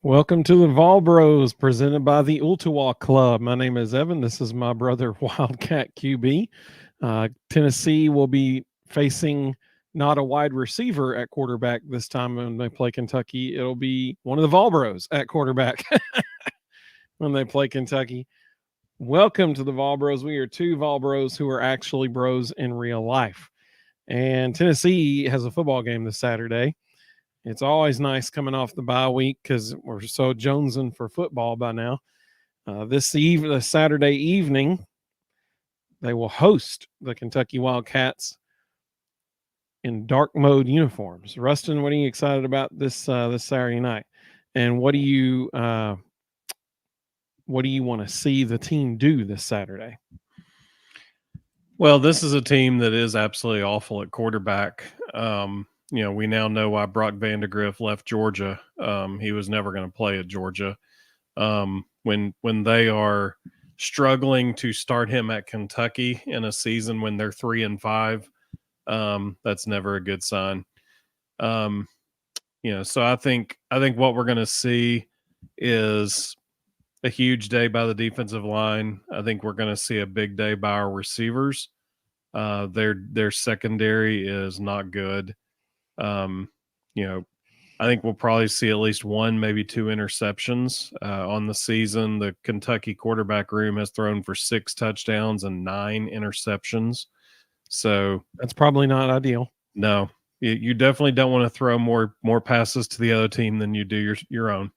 Welcome to the Vol Bros, presented by the Ultiwa Club. My name is Evan. This is my brother, Wildcat QB. Tennessee will be facing not a wide receiver at quarterback this time when they play Kentucky. It'll be one of the Vol Bros at quarterback when they play Kentucky. Welcome to the Vol Bros. We are two Vol Bros who are actually bros in real life. And Tennessee has a football game this Saturday. It's always nice coming off the bye week because we're so jonesing for football by now. This Saturday evening, they will host the Kentucky Wildcats in dark mode uniforms. Rustin, what are you excited about this Saturday night? And what do you want to see the team do this Saturday? Well, this is a team that is absolutely awful at quarterback. We now know why Brock Vandagriff left Georgia. He was never going to play at Georgia. When they are struggling to start him at Kentucky in a season when they're 3-5, that's never a good sign. So I think what we're going to see is a huge day by the defensive line. I think we're going to see a big day by our receivers. Their secondary is not good. I think we'll probably see at least one, maybe two interceptions on the season. The Kentucky quarterback room has thrown for 6 touchdowns and 9 interceptions. So that's probably not ideal. No, you definitely don't want to throw more passes to the other team than you do your own.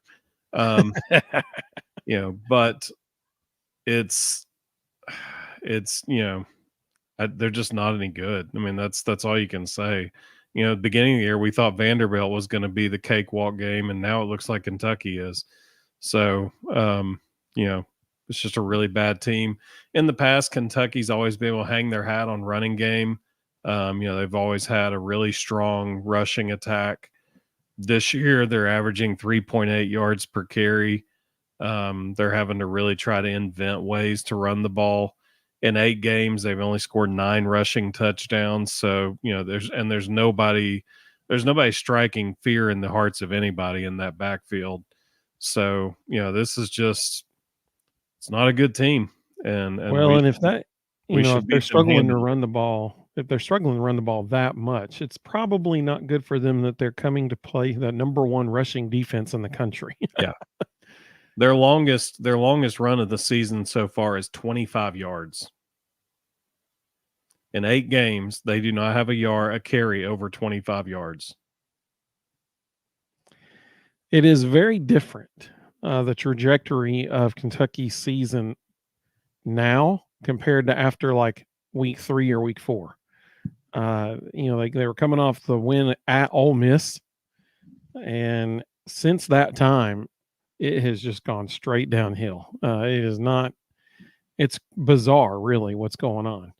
But it's they're just not any good. I mean, that's all you can say. At the beginning of the year, we thought Vanderbilt was going to be the cakewalk game, and now it looks like Kentucky is. So, it's just a really bad team. In the past, Kentucky's always been able to hang their hat on running game. They've always had a really strong rushing attack. This year, they're averaging 3.8 yards per carry. They're having to really try to invent ways to run the ball. In 8 games, they've only scored 9 rushing touchdowns. So, there's nobody striking fear in the hearts of anybody in that backfield. So, this is just, it's not a good team. And if they're struggling to run the ball, that much, it's probably not good for them that they're coming to play the number 1 rushing defense in the country. Yeah. Their longest run of the season so far is 25 yards. In 8 games, they do not have a carry over 25 yards. It is very different, the trajectory of Kentucky's season now compared to after like week 3 or week 4. They were coming off the win at Ole Miss, and since that time, it has just gone straight downhill. It's bizarre, really, what's going on.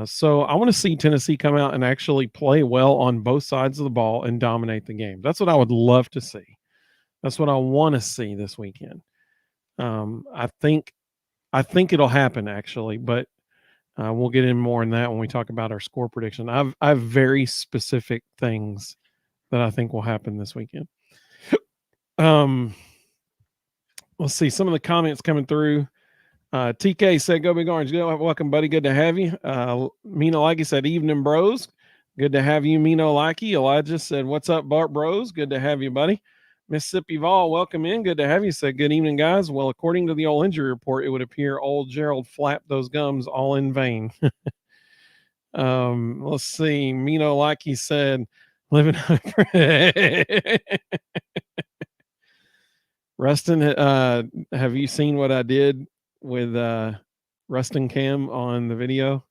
So I want to see Tennessee come out and actually play well on both sides of the ball and dominate the game. That's what I would love to see. That's what I want to see this weekend. I think it'll happen, actually, but we'll get in more on that when we talk about our score prediction. I have very specific things that I think will happen this weekend. Let's see some of the comments coming through. TK said, "Go Big Orange." Welcome, buddy. Good to have you. Mino Likey said, "Evening, bros." Good to have you, Mino Likey. Elijah said, "What's up, Bart Bros?" Good to have you, buddy. Mississippi Vol, welcome in. Good to have you. Said, "Good evening, guys." Well, according to the old injury report, it would appear old Gerald flapped those gums all in vain. Let's see. Mino Likey said, "Living." Rustin, have you seen what I did with Rustin Cam on the video?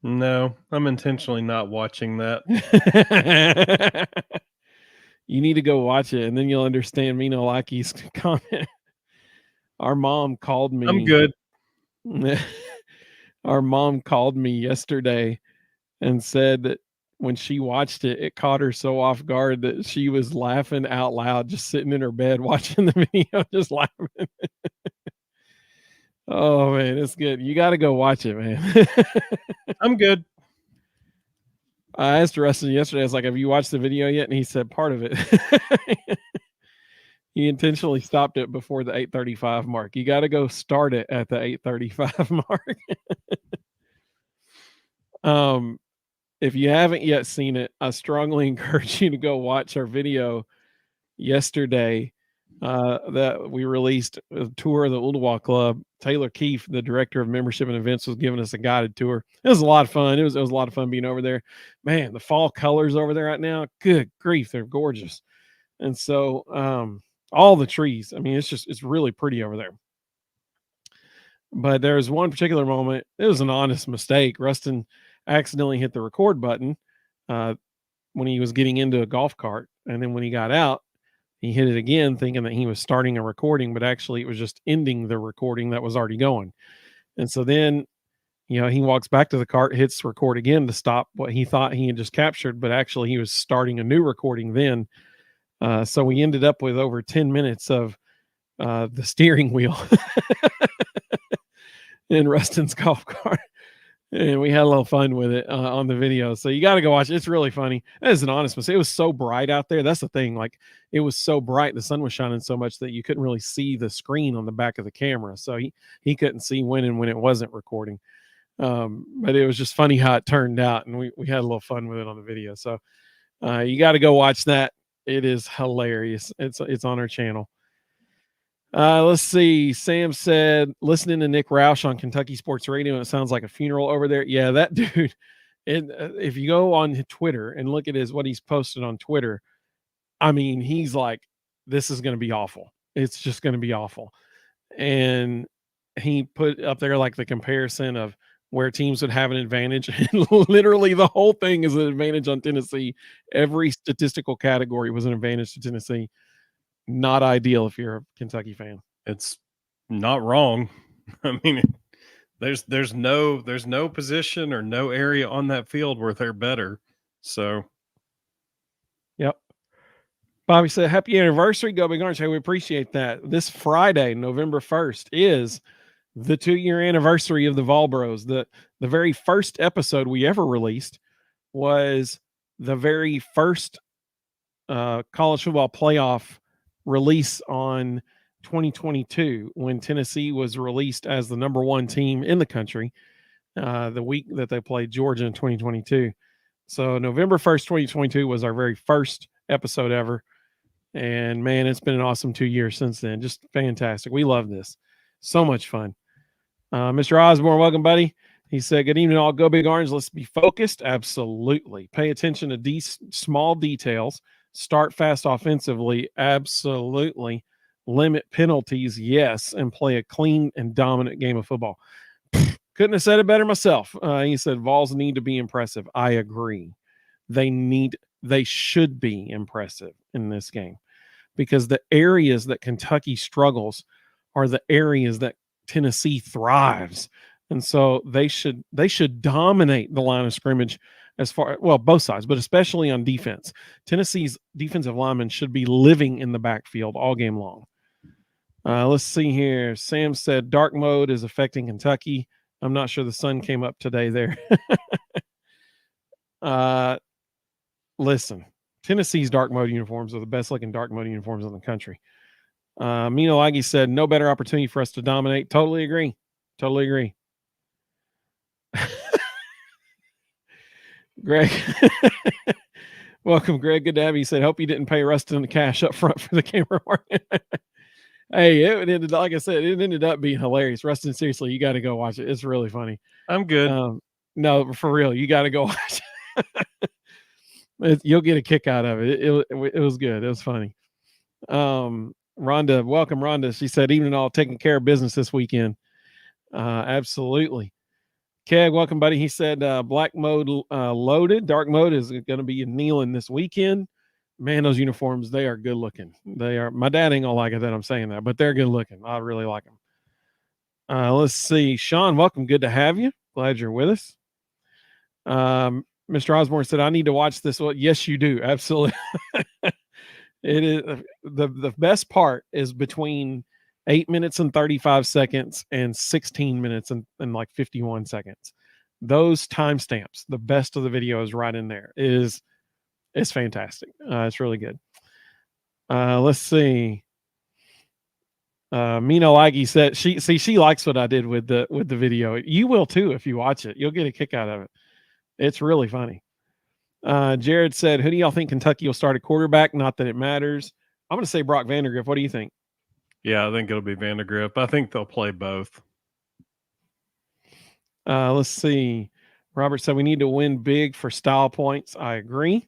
No, I'm intentionally not watching that. You need to go watch it, and then you'll understand Mino Likey's comment. Our mom called me. I'm good. Our mom called me yesterday and said that when she watched it, it caught her so off guard that she was laughing out loud, just sitting in her bed watching the video, just laughing. Oh, man, it's good. You got to go watch it, man. I'm good. I asked Rustin yesterday, I was like, "Have you watched the video yet?" And he said, "Part of it." He intentionally stopped it before the 8:35 mark. You got to go start it at the 8:35 mark. If you haven't yet seen it, I strongly encourage you to go watch our video yesterday that we released a tour of the Ooltewah Club. Taylor Keefe, the director of membership and events, was giving us a guided tour. It was a lot of fun. It was a lot of fun being over there. Man, the fall colors over there right now, good grief, they're gorgeous. And so all the trees, I mean, it's really pretty over there. But there was one particular moment, it was an honest mistake. Rustin accidentally hit the record button when he was getting into a golf cart. And then when he got out, he hit it again, thinking that he was starting a recording, but actually it was just ending the recording that was already going. And so then, he walks back to the cart, hits record again to stop what he thought he had just captured, but actually he was starting a new recording then. So we ended up with over 10 minutes of the steering wheel in Rustin's golf cart. And we had a little fun with it on the video. So you got to go watch it. It's really funny. It is an honest mistake. It was so bright out there. That's the thing. Like, it was so bright. The sun was shining so much that you couldn't really see the screen on the back of the camera. So he couldn't see when it wasn't recording. But it was just funny how it turned out. And we had a little fun with it on the video. So you got to go watch that. It is hilarious. It's on our channel. Let's see. Sam said, listening to Nick Roush on Kentucky Sports Radio, and it sounds like a funeral over there. Yeah, that dude. If you go on Twitter and look at what he's posted on Twitter, I mean, he's like, this is going to be awful. It's just going to be awful. And he put up there like the comparison of where teams would have an advantage. And literally the whole thing is an advantage on Tennessee. Every statistical category was an advantage to Tennessee. Not ideal if you're a Kentucky fan. It's not wrong. I mean, there's no position or no area on that field where they're better. So, yep. Bobby said, happy anniversary, Go Big Orange. Hey, we appreciate that. This Friday, November 1st, is the 2-year anniversary of the Vol Bros. The very first episode we ever released was the very first college football playoff release on 2022 when Tennessee was released as the number 1 team in the country the week that they played Georgia in 2022. So November 1st, 2022 was our very first episode ever. And man, it's been an awesome 2 years since then. Just fantastic. We love this. So much fun. Mr. Osborne, welcome, buddy. He said, good evening, all. Go Big Orange. Let's be focused. Absolutely. Pay attention to small details. Start fast offensively. Absolutely. Limit penalties. Yes. And play a clean and dominant game of football. Couldn't have said it better myself. He said, Vols need to be impressive. I agree. They should be impressive in this game because the areas that Kentucky struggles are the areas that Tennessee thrives. And so they should dominate the line of scrimmage both sides, but especially on defense. Tennessee's defensive linemen should be living in the backfield all game long. Let's see here. Sam said dark mode is affecting Kentucky. I'm not sure the sun came up today there. Listen, Tennessee's dark mode uniforms are the best looking dark mode uniforms in the country. Mino Aggie said no better opportunity for us to dominate. Totally agree. Greg. Welcome, Greg. Good to have you. He said, hope you didn't pay Rustin the cash up front for the camera work. Hey, it ended up being hilarious. Rustin, seriously, you got to go watch it. It's really funny. I'm good. No, for real, you got to go watch it. You'll get a kick out of it. It was good. It was funny. Rhonda, welcome, Rhonda. She said, evening all, taking care of business this weekend. Absolutely. Keg, welcome, buddy. He said black mode loaded. Dark mode is going to be kneeling this weekend. Man, those uniforms, they are good looking. They are. My dad ain't going to like it that I'm saying that, but they're good looking. I really like them. Let's see. Sean, welcome. Good to have you. Glad you're with us. Mr. Osborne said, I need to watch this. Well, yes, you do. Absolutely. It is the best part is between 8 minutes and 35 seconds and 16 minutes and like 51 seconds. Those timestamps, the best of the video is right in there. It's fantastic. It's really good. Let's see. Mina Laggy said she likes what I did with the video. You will too if you watch it. You'll get a kick out of it. It's really funny. Jared said, "Who do y'all think Kentucky will start at quarterback? Not that it matters." I'm going to say Brock Vandergrift. What do you think? Yeah, I think it'll be Vandergrift. I think they'll play both. Let's see. Robert said we need to win big for style points. I agree.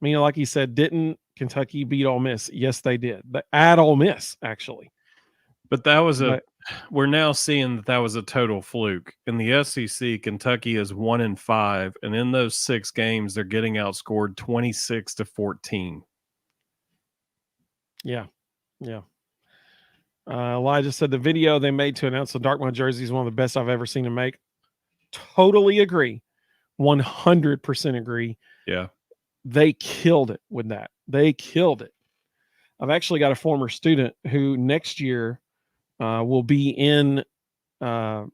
Mina, like he said, didn't Kentucky beat Ole Miss? Yes, they did. At Ole Miss, actually. But we're now seeing that was a total fluke. In the SEC, Kentucky is 1-5, and in those 6 games, they're getting outscored 26-14. Yeah. Elijah said the video they made to announce the Darkmouth jersey is one of the best I've ever seen them make. Totally agree. 100% agree. Yeah. They killed it with that. They killed it. I've actually got a former student who next year will be in what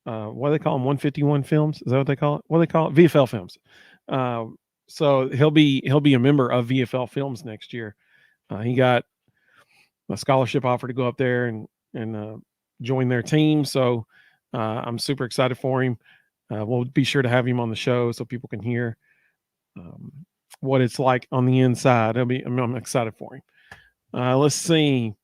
do they call them? 151 films? Is that what they call it? What do they call it? VFL films. So he'll be a member of VFL films next year. He got a scholarship offer to go up there and join their team. So I'm super excited for him. We'll be sure to have him on the show so people can hear what it's like on the inside. I'm excited for him. Let's see.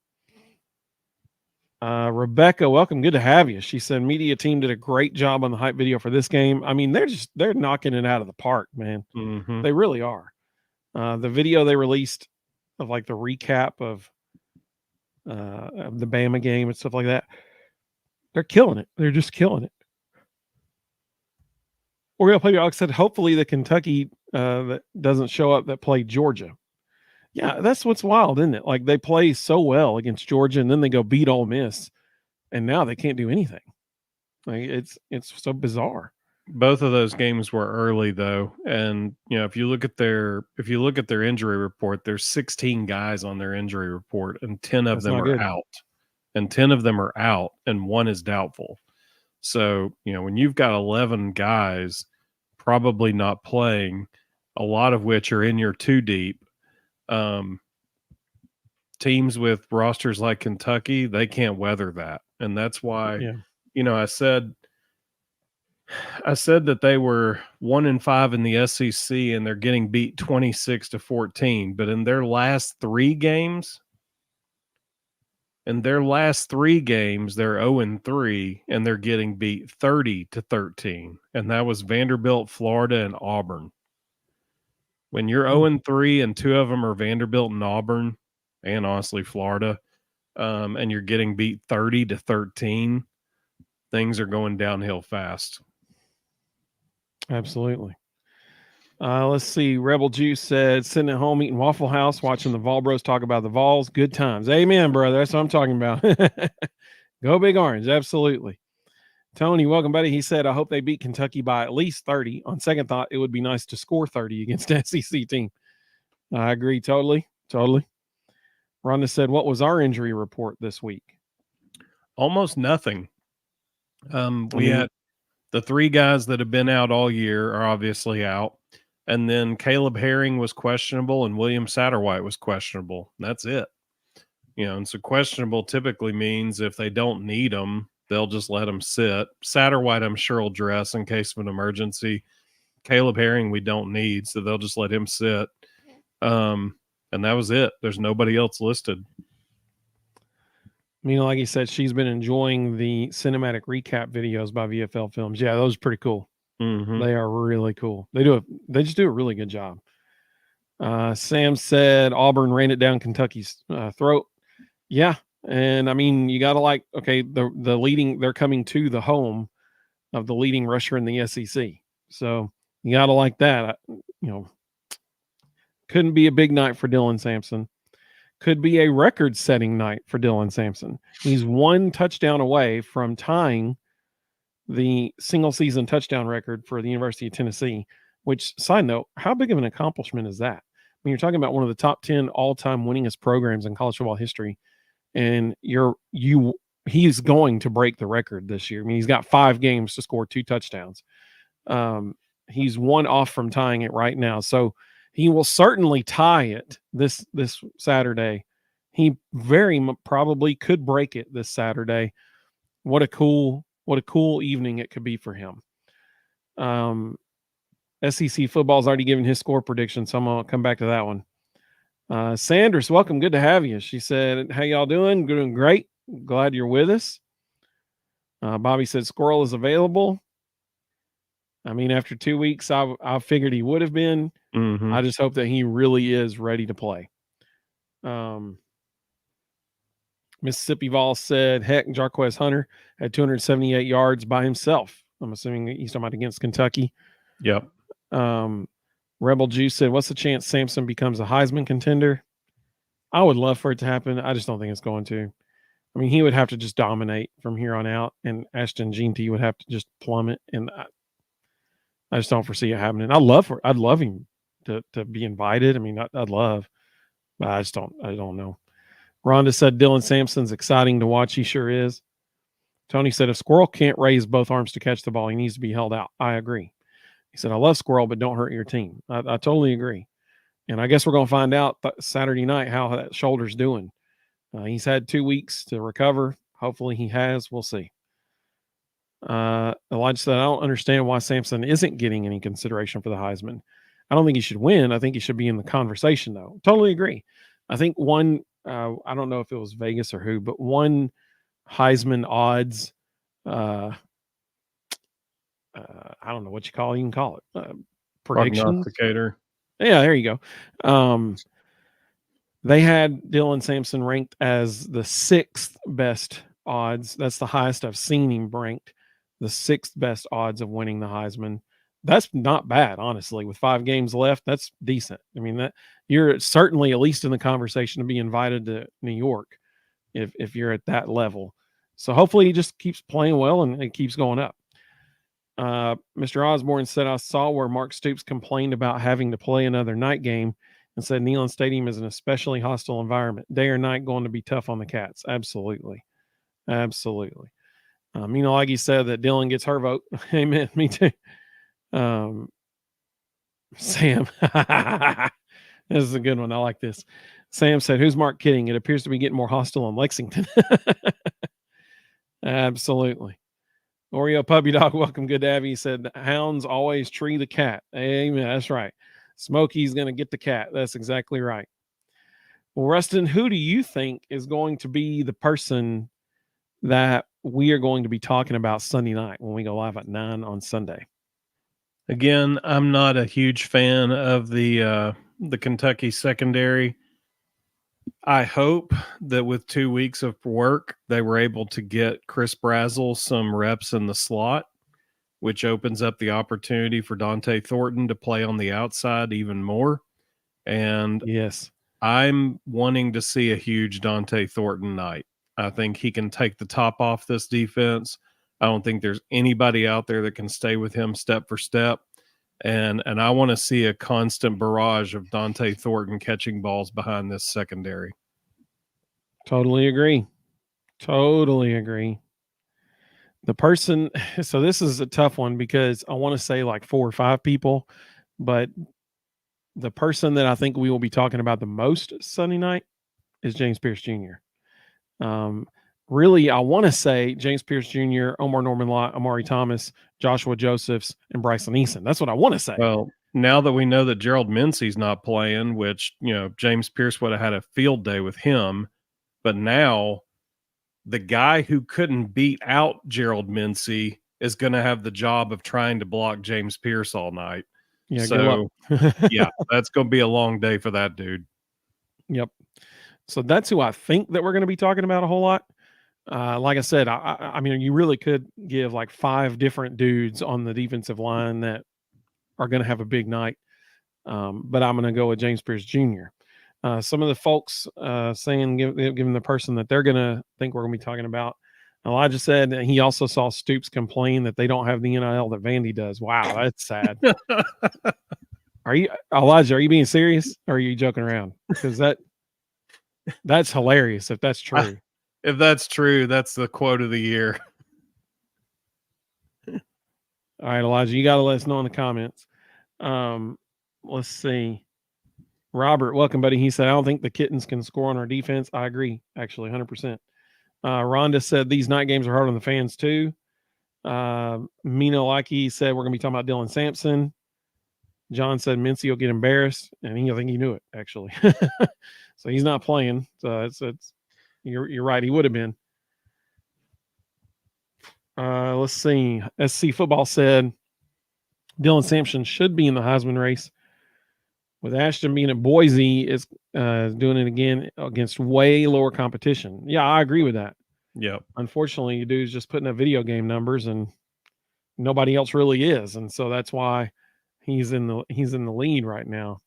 Rebecca, welcome. Good to have you. She said media team did a great job on the hype video for this game. I mean, they're knocking it out of the park, man. Mm-hmm. They really are. The video they released of like the recap of the Bama game and stuff like that, they're killing it. They're just killing it. We're gonna play. Like I said, hopefully the Kentucky that doesn't show up that played Georgia. Yeah, that's what's wild, isn't it? Like they play so well against Georgia, and then they go beat Ole Miss, and now they can't do anything. Like it's so bizarre. Both of those games were early though, and if you look at their injury report, there's 16 guys on their injury report, and 10 of them are out, and 10 of them are out, and 1 is doubtful. So when you've got 11 guys probably not playing, a lot of which are in your 2 deep. Teams with rosters like Kentucky, they can't weather that. And that's why, I said that they were 1-5 in the SEC and they're getting beat 26-14. But in their last 3 games, they're 0-3 and they're getting beat 30-13. And that was Vanderbilt, Florida, and Auburn. When you're 0-3 and 2 of them are Vanderbilt and Auburn, and honestly Florida, and you're getting beat 30-13, things are going downhill fast. Absolutely. Let's see. Rebel Juice said, sitting at home eating Waffle House, watching the Vol Bros talk about the Vols. Good times. Amen, brother. That's what I'm talking about. Go Big Orange. Absolutely. Tony, welcome, buddy. He said, I hope they beat Kentucky by at least 30. On second thought, it would be nice to score 30 against an SEC team. I agree totally. Rhonda said, what was our injury report this week? Almost nothing. We had the 3 guys that have been out all year are obviously out. And then Caleb Herring was questionable and William Satterwhite was questionable. That's it. And so questionable typically means if they don't need them, they'll just let them sit. Satterwhite, I'm sure, will dress in case of an emergency. Caleb Herring, we don't need, so they'll just let him sit. And that was it. There's nobody else listed. Like he said, she's been enjoying the cinematic recap videos by VFL Films. Yeah, those are pretty cool. Mm-hmm. They are really cool. They just do a really good job. Sam said Auburn ran it down Kentucky's throat. Yeah. And I mean, you got to they're coming to the home of the leading rusher in the SEC. So you got to like that. Couldn't be a big night for Dylan Sampson. Could be a record-setting night for Dylan Sampson. He's 1 touchdown away from tying the single-season touchdown record for the University of Tennessee, which, side note, how big of an accomplishment is that? I mean, you're talking about one of the top 10 all-time winningest programs in college football history, and he's going to break the record this year. I mean, he's got 5 games to score 2 touchdowns. He's 1 off from tying it right now. So he will certainly tie it this Saturday he probably could break it this Saturday. What a cool evening it could be for him. SEC football's already given his score prediction, so I'm gonna come back to that one. Sanders, welcome. Good to have you. She said, "How y'all doing? Doing great. Glad you're with us." Bobby said, "Squirrel is available." I mean, after 2 weeks, I figured he would have been. Mm-hmm. I just hope that he really is ready to play. Mississippi Vol said, "Heck, Jarquez Hunter had 278 yards by himself." I'm assuming he's talking about against Kentucky. Yep. Rebel Juice said, "What's the chance Sampson becomes a Heisman contender?" I would love for it to happen. I just don't think it's going to. I mean, he would have to just dominate from here on out, and Ashton Jeanty would have to just plummet. And I just don't foresee it happening. I'd love him to be invited. I mean, I'd love, but I don't know. Rhonda said Dylan Sampson's exciting to watch. He sure is. Tony said if Squirrel can't raise both arms to catch the ball, he needs to be held out. I agree. He said, I love Squirrel, but don't hurt your team. I totally agree. And I guess we're going to find out Saturday night how that shoulder's doing. He's had 2 weeks to recover. Hopefully he has. We'll see. Elijah said, I don't understand why Sampson isn't getting any consideration for the Heisman. I don't think he should win. I think he should be in the conversation, though. Totally agree. I think one, I don't know if it was Vegas or who, but one Heisman odds, I don't know what you can call it. Predictions. Prognosticator. Yeah, there you go. They had Dylan Sampson ranked as the 6th best odds. That's the highest I've seen him ranked. The 6th best odds of winning the Heisman. That's not bad, honestly. With 5 games left, that's decent. I mean, that you're certainly at least in the conversation to be invited to New York if you're at that level. So hopefully he just keeps playing well and it keeps going up. Mr. Osborne said, I saw where Mark Stoops complained about having to play another night game and said Neyland Stadium is an especially hostile environment. Day or night going to be tough on the Cats. Absolutely. Absolutely. Like he said that Dylan gets her vote. Amen. Me too. Sam. This is a good one. I like this. Sam said, who's Mark kidding? It appears to be getting more hostile in Lexington. Absolutely. Oreo Puppy Dog, welcome. Good to have you. He said, hounds always tree the cat. Amen. That's right. Smokey's going to get the cat. That's exactly right. Well, Rustin, who do you think is going to be the person that we are going to be talking about Sunday night when we go live at 9 on Sunday? Again, I'm not a huge fan of the Kentucky secondary. I hope that with 2 weeks of work, they were able to get Chris Brazzell some reps in the slot, which opens up the opportunity for Dante Thornton to play on the outside even more. And yes, I'm wanting to see a huge Dante Thornton night. I think he can take the top off this defense. I don't think there's anybody out there that can stay with him step for step. And I want to see a constant barrage of Dante Thornton catching balls behind this secondary. Totally agree. Totally agree. The person, so this is a tough one because I want to say like 4 or 5 people, but the person that I think we will be talking about the most Sunday night is James Pierce Jr. Really, I want to say James Pierce Jr., Omar Norman Lott, Amari Thomas, Joshua Josephs, and Bryson Eason. That's what I want to say. Well, now that we know that Gerald Mincey's not playing, which, James Pierce would have had a field day with him, but now the guy who couldn't beat out Gerald Mincey is going to have the job of trying to block James Pierce all night. Yeah, so, yeah, that's going to be a long day for that dude. Yep. So that's who I think that we're going to be talking about a whole lot. Like I said, I mean, you really could give like 5 different dudes on the defensive line that are going to have a big night. But I'm going to go with James Pierce Jr. Some of the folks saying, given the person that they're going to think we're going to be talking about, Elijah said that he also saw Stoops complain that they don't have the NIL that Vandy does. Wow, that's sad. Elijah, are you being serious or are you joking around? Because that's hilarious if that's true. If that's true, that's the quote of the year. All right, Elijah, you got to let us know in the comments. Let's see. Robert, welcome, buddy. He said, I don't think the Kittens can score on our defense. I agree, actually, 100%. Rhonda said, these night games are hard on the fans, too. Mina Lackey said, we're going to be talking about Dylan Sampson. John said, Mincy will get embarrassed. And I think he knew it, actually. So he's not playing. So you're right. He would have been. Let's see. SC Football said, Dylan Sampson should be in the Heisman race. With Ashton being at Boise, is doing it again against way lower competition. Yeah, I agree with that. Yep. Unfortunately, dude's just putting up video game numbers, and nobody else really is, and so that's why he's in the lead right now.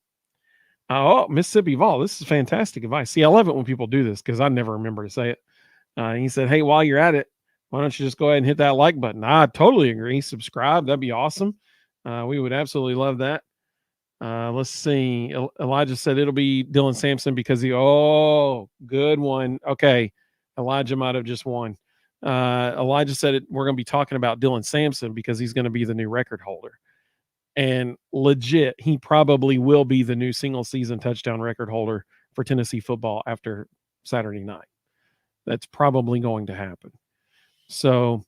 Oh, Mississippi Vol, this is fantastic advice. See, I love it when people do this because I never remember to say it. He said, "Hey, while you're at it, why don't you just go ahead and hit that like button?" I totally agree. Subscribe, that'd be awesome. We would absolutely love that. Let's see. Elijah said it'll be Dylan Sampson because good one. Okay. Elijah might have just won. Elijah said we're going to be talking about Dylan Sampson because he's going to be the new record holder. And legit, he probably will be the new single season touchdown record holder for Tennessee football after Saturday night. That's probably going to happen. So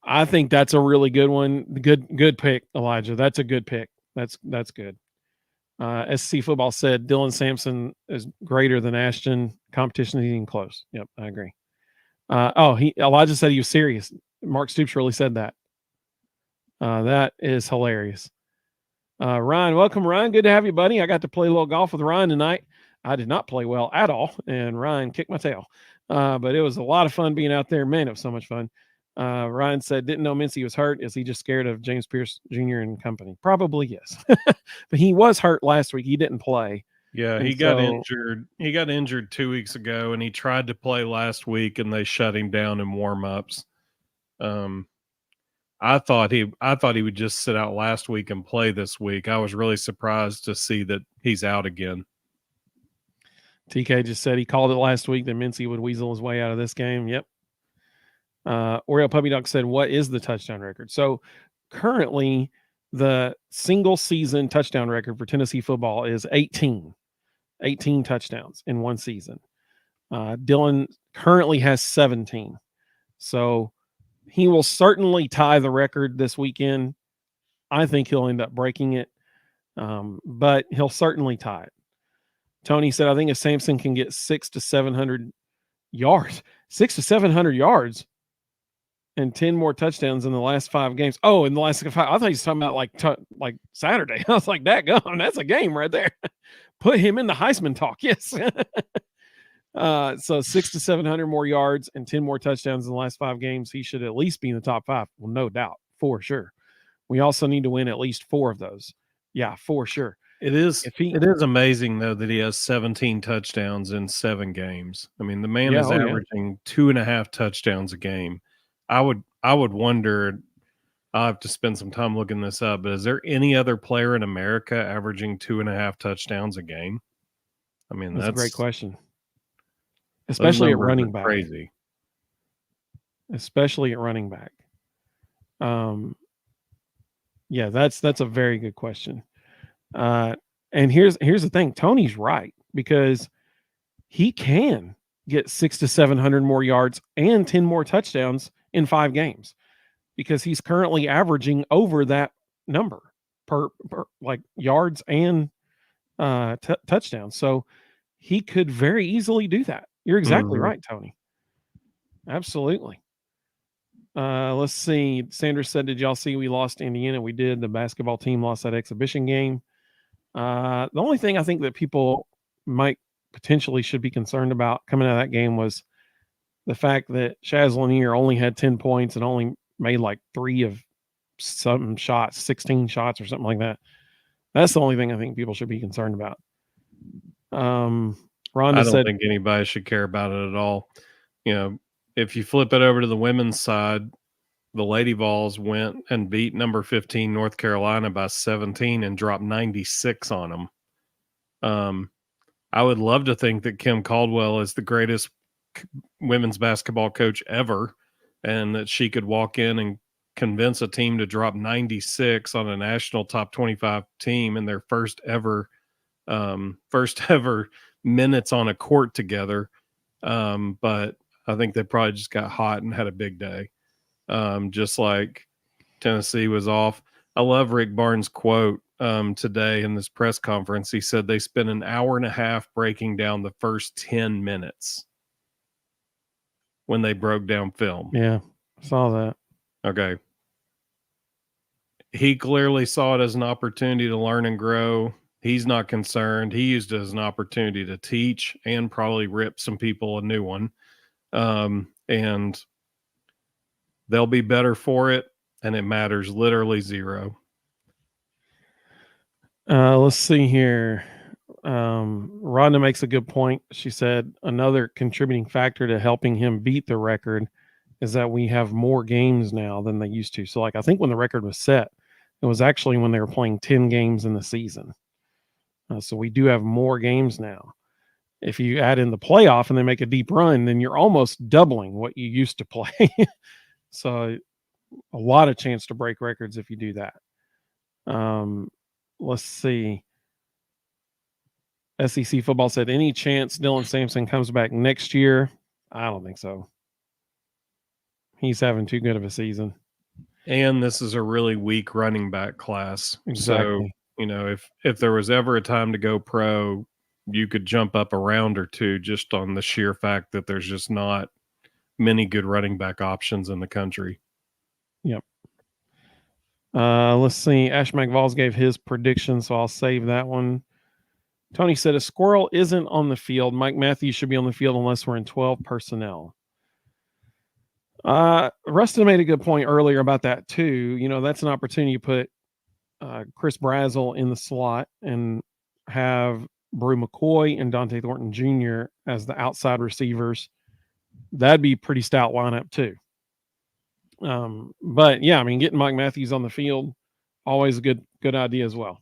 I think that's a really good one. Good pick, Elijah. That's a good pick. That's good. SC Football said Dylan Sampson is greater than Ashton. Competition is even close. Yep, I agree. Elijah said he was serious. Mark Stoops really said that. That is hilarious. Ryan, welcome, Ryan. Good to have you, buddy. I got to play a little golf with Ryan tonight. I did not play well at all, and Ryan kicked my tail. But it was a lot of fun being out there. Man, it was so much fun. Ryan said, didn't know Mincy was hurt. Is he just scared of James Pierce Jr. and company? Probably yes. But he was hurt last week. He didn't play. Yeah, he got injured. He got injured 2 weeks ago, and he tried to play last week, and they shut him down in warm-ups. I thought he would just sit out last week and play this week. I was really surprised to see that he's out again. TK just said he called it last week that Mincy would weasel his way out of this game. Yep. Oriole Puppy Dog said, what is the touchdown record? So currently the single season touchdown record for Tennessee football is 18 touchdowns in one season. Dylan currently has 17. So he will certainly tie the record this weekend. I think he'll end up breaking it, but he'll certainly tie it. Tony said, I think if Sampson can get 600 to 700 yards, and 10 more touchdowns in the last 5 games. Oh, in the last 5, I thought he was talking about like Saturday. I was like, that's a game right there. Put him in the Heisman talk. Yes. So 600 to 700 more yards and 10 more touchdowns in the last 5 games. He should at least be in the top 5. Well, no doubt, for sure. We also need to win at least 4 of those. Yeah, for sure. It is amazing, though, that he has 17 touchdowns in 7 games. I mean, the man is averaging 2.5 touchdowns a game. I would wonder, I'll have to spend some time looking this up, but is there any other player in America averaging 2.5 touchdowns a game? I mean, that's a great question. Especially at running back. Crazy. Especially at running back. Yeah, that's a very good question. And here's the thing. Tony's right, because he can get 600 to 700 more yards and 10 more touchdowns in 5 games, because he's currently averaging over that number per like yards and touchdowns. So he could very easily do that. You're exactly right, Tony. Absolutely. Let's see. Sandra said, did y'all see we lost Indiana? We did. The basketball team lost that exhibition game. The only thing I think that people might potentially should be concerned about coming out of that game was the fact that Shaz Lanier only had 10 points and only made like 3 of some shots, 16 shots or something like that. That's the only thing I think people should be concerned about. Rhonda I don't think anybody should care about it at all. You know, if you flip it over to the women's side, the Lady Vols went and beat number 15 North Carolina by 17 and dropped 96 on them. I would love to think that Kim Caldwell is the greatest women's basketball coach ever, and that she could walk in and convince a team to drop 96 on a national top 25 team in their first ever first ever minutes on a court together. But I think they probably just got hot and had a big day. Just like Tennessee was off. I love Rick Barnes' quote today in this press conference. He said they spent an hour and a half breaking down the first 10 minutes when they broke down film. Yeah, saw that. Okay. He clearly saw it as an opportunity to learn and grow. He's not concerned. He used it as an opportunity to teach and probably rip some people a new one. And they'll be better for it. And it matters literally zero. Let's see here. Rhonda makes a good point. She said another contributing factor to helping him beat the record is that we have more games now than they used to. So, like, I think when the record was set, it was actually when they were playing 10 games in the season. So we do have more games now. If you add in the playoff and they make a deep run, then you're almost doubling what you used to play. So a lot of chance to break records if you do that. Let's see. SEC football said, any chance Dylan Sampson comes back next year? I don't think so. He's having too good of a season. And this is a really weak running back class. Exactly. So, if there was ever a time to go pro, you could jump up a round or two just on the sheer fact that there's just not many good running back options in the country. Yep. Let's see. Ash McValls gave his prediction, so I'll save that one. Tony said, a squirrel isn't on the field. Mike Matthews should be on the field unless we're in 12 personnel. Rustin made a good point earlier about that too. That's an opportunity to put Chris Brazel in the slot and have Brew McCoy and Dante Thornton Jr. as the outside receivers. That'd be a pretty stout lineup too. But yeah, getting Mike Matthews on the field, always a good idea as well.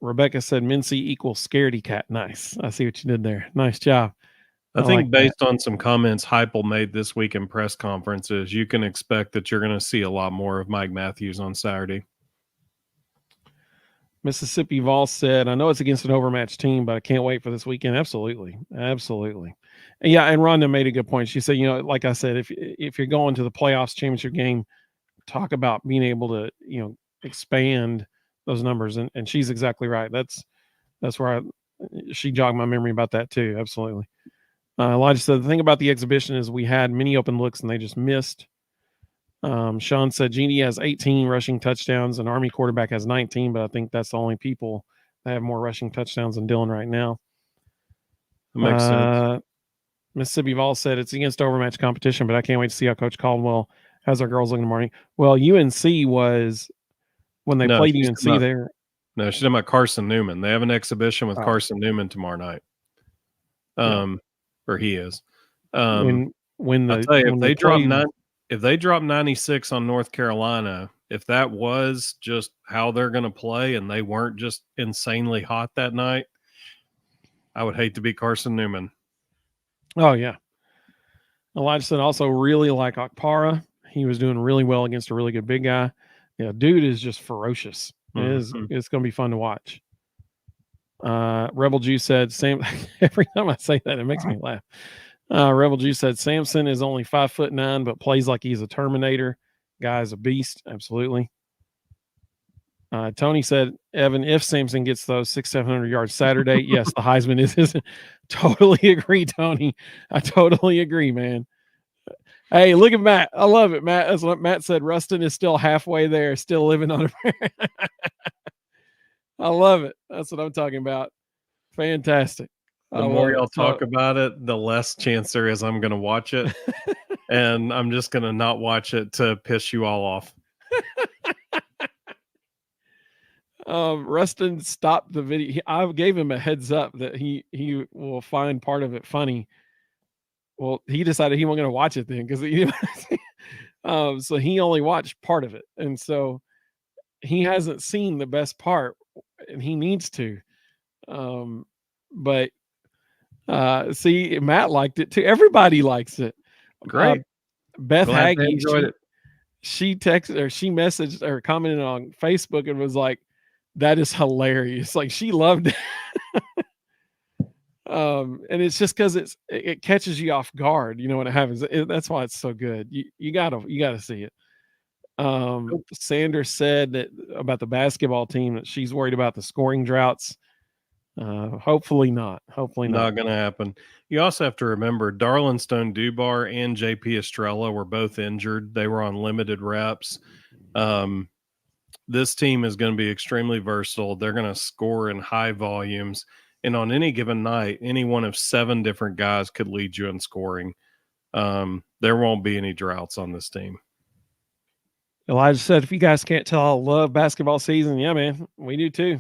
Rebecca said Mincy equals scaredy cat. Nice. I see what you did there. Nice job. I think based on some comments Heupel made this week in press conferences, you can expect that you're going to see a lot more of Mike Matthews on Saturday. Mississippi Vol said, I know it's against an overmatched team, but I can't wait for this weekend. Absolutely. Absolutely. And yeah, and Rhonda made a good point. She said, like I said, if you're going to the playoffs championship game, talk about being able to, expand those numbers. And she's exactly right. That's where she jogged my memory about that too. Absolutely. Elijah said, the thing about the exhibition is we had many open looks and they just missed. Sean said, Genie has 18 rushing touchdowns and Army quarterback has 19, but I think that's the only people that have more rushing touchdowns than Dylan right now. That makes sense. Mississippi Vol said, it's against overmatch competition, but I can't wait to see how Coach Caldwell has our girls looking in the morning. Well, UNC was, when they played UNC there. No, she's talking about Carson Newman. They have an exhibition with Carson Newman tomorrow night. Or he is. I'll tell you, if they drop 96 on North Carolina, if that was just how they're going to play and they weren't just insanely hot that night, I would hate to be Carson Newman. Oh, yeah. Elijah said also really like Okpara. He was doing really well against a really good big guy. Yeah, dude is just ferocious. Mm-hmm. It's going to be fun to watch. Rebel Juice said, Sam, every time I say that, it makes me laugh. Rebel Juice said, Samson is only 5'9", but plays like he's a Terminator. Guy's a beast. Absolutely. Tony said, Evan, if Samson gets those 600-700 yards Saturday, yes, the Heisman is. Totally agree, Tony. I totally agree, man. Hey, look at Matt. I love it, Matt. That's what Matt said. Rustin is still halfway there, still living on a prayer. I love it. That's what I'm talking about. Fantastic. The more y'all talk about it, the less chance there is I'm going to watch it. And I'm just going to not watch it to piss you all off. Rustin stopped the video. I gave him a heads up that he will find part of it funny. Well, he decided he wasn't going to watch it then because so he only watched part of it. And so he hasn't seen the best part and he needs to. But see, Matt liked it too. Everybody likes it. Great. Beth Glad Hagee, she texted or she messaged or commented on Facebook and was like, That is hilarious. Like she loved it. And it's just because it catches you off guard, you know, when it happens. That's why it's so good. You gotta see it. Sanders said that about the basketball team that she's worried about the scoring droughts. Hopefully not. Hopefully not. Not going to happen. You also have to remember Darlin Stone Dubar and JP Estrella were both injured. They were on limited reps. This team is going to be extremely versatile. They're going to score in high volumes. And on any given night, any one of 7 different guys could lead you in scoring. There won't be any droughts on this team. Elijah said, if you guys can't tell, I love basketball season. Yeah, man, we do too.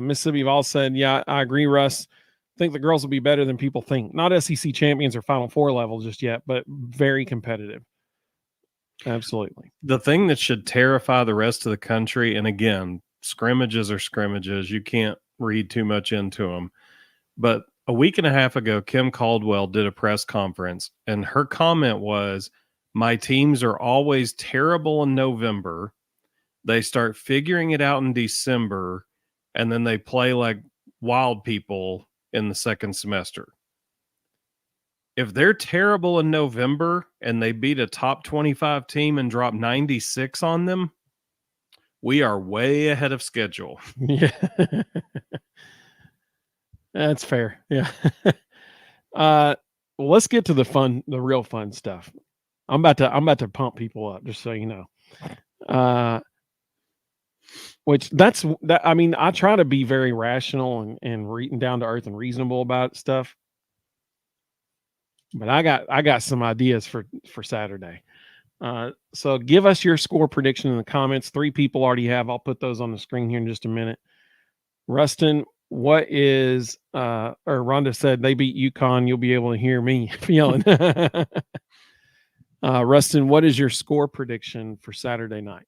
Mississippi Vol said, yeah, I agree, Russ. I think the girls will be better than people think. Not SEC champions or Final Four level just yet, but very competitive. Absolutely. The thing that should terrify the rest of the country, and again, scrimmages are scrimmages. You can't read too much into them. But a week and a half ago, Kim Caldwell did a press conference, and her comment was, my teams are always terrible in November. They start figuring it out in December, and then they play like wild people in the second semester. If they're terrible in November and they beat a top 25 team and drop 96 on them, we are way ahead of schedule. Yeah. That's fair. Yeah. Well, let's get to the real fun stuff. I'm about to pump people up, just so you know. Which I mean, I try to be very rational and down to earth and reasonable about stuff. But I got some ideas for Saturday. So give us your score prediction in the comments. 3 people already have. I'll put those on the screen here in just a minute. Rustin, what is or Rhonda said they beat UConn. You'll be able to hear me yelling. Rustin, what is your score prediction for Saturday night?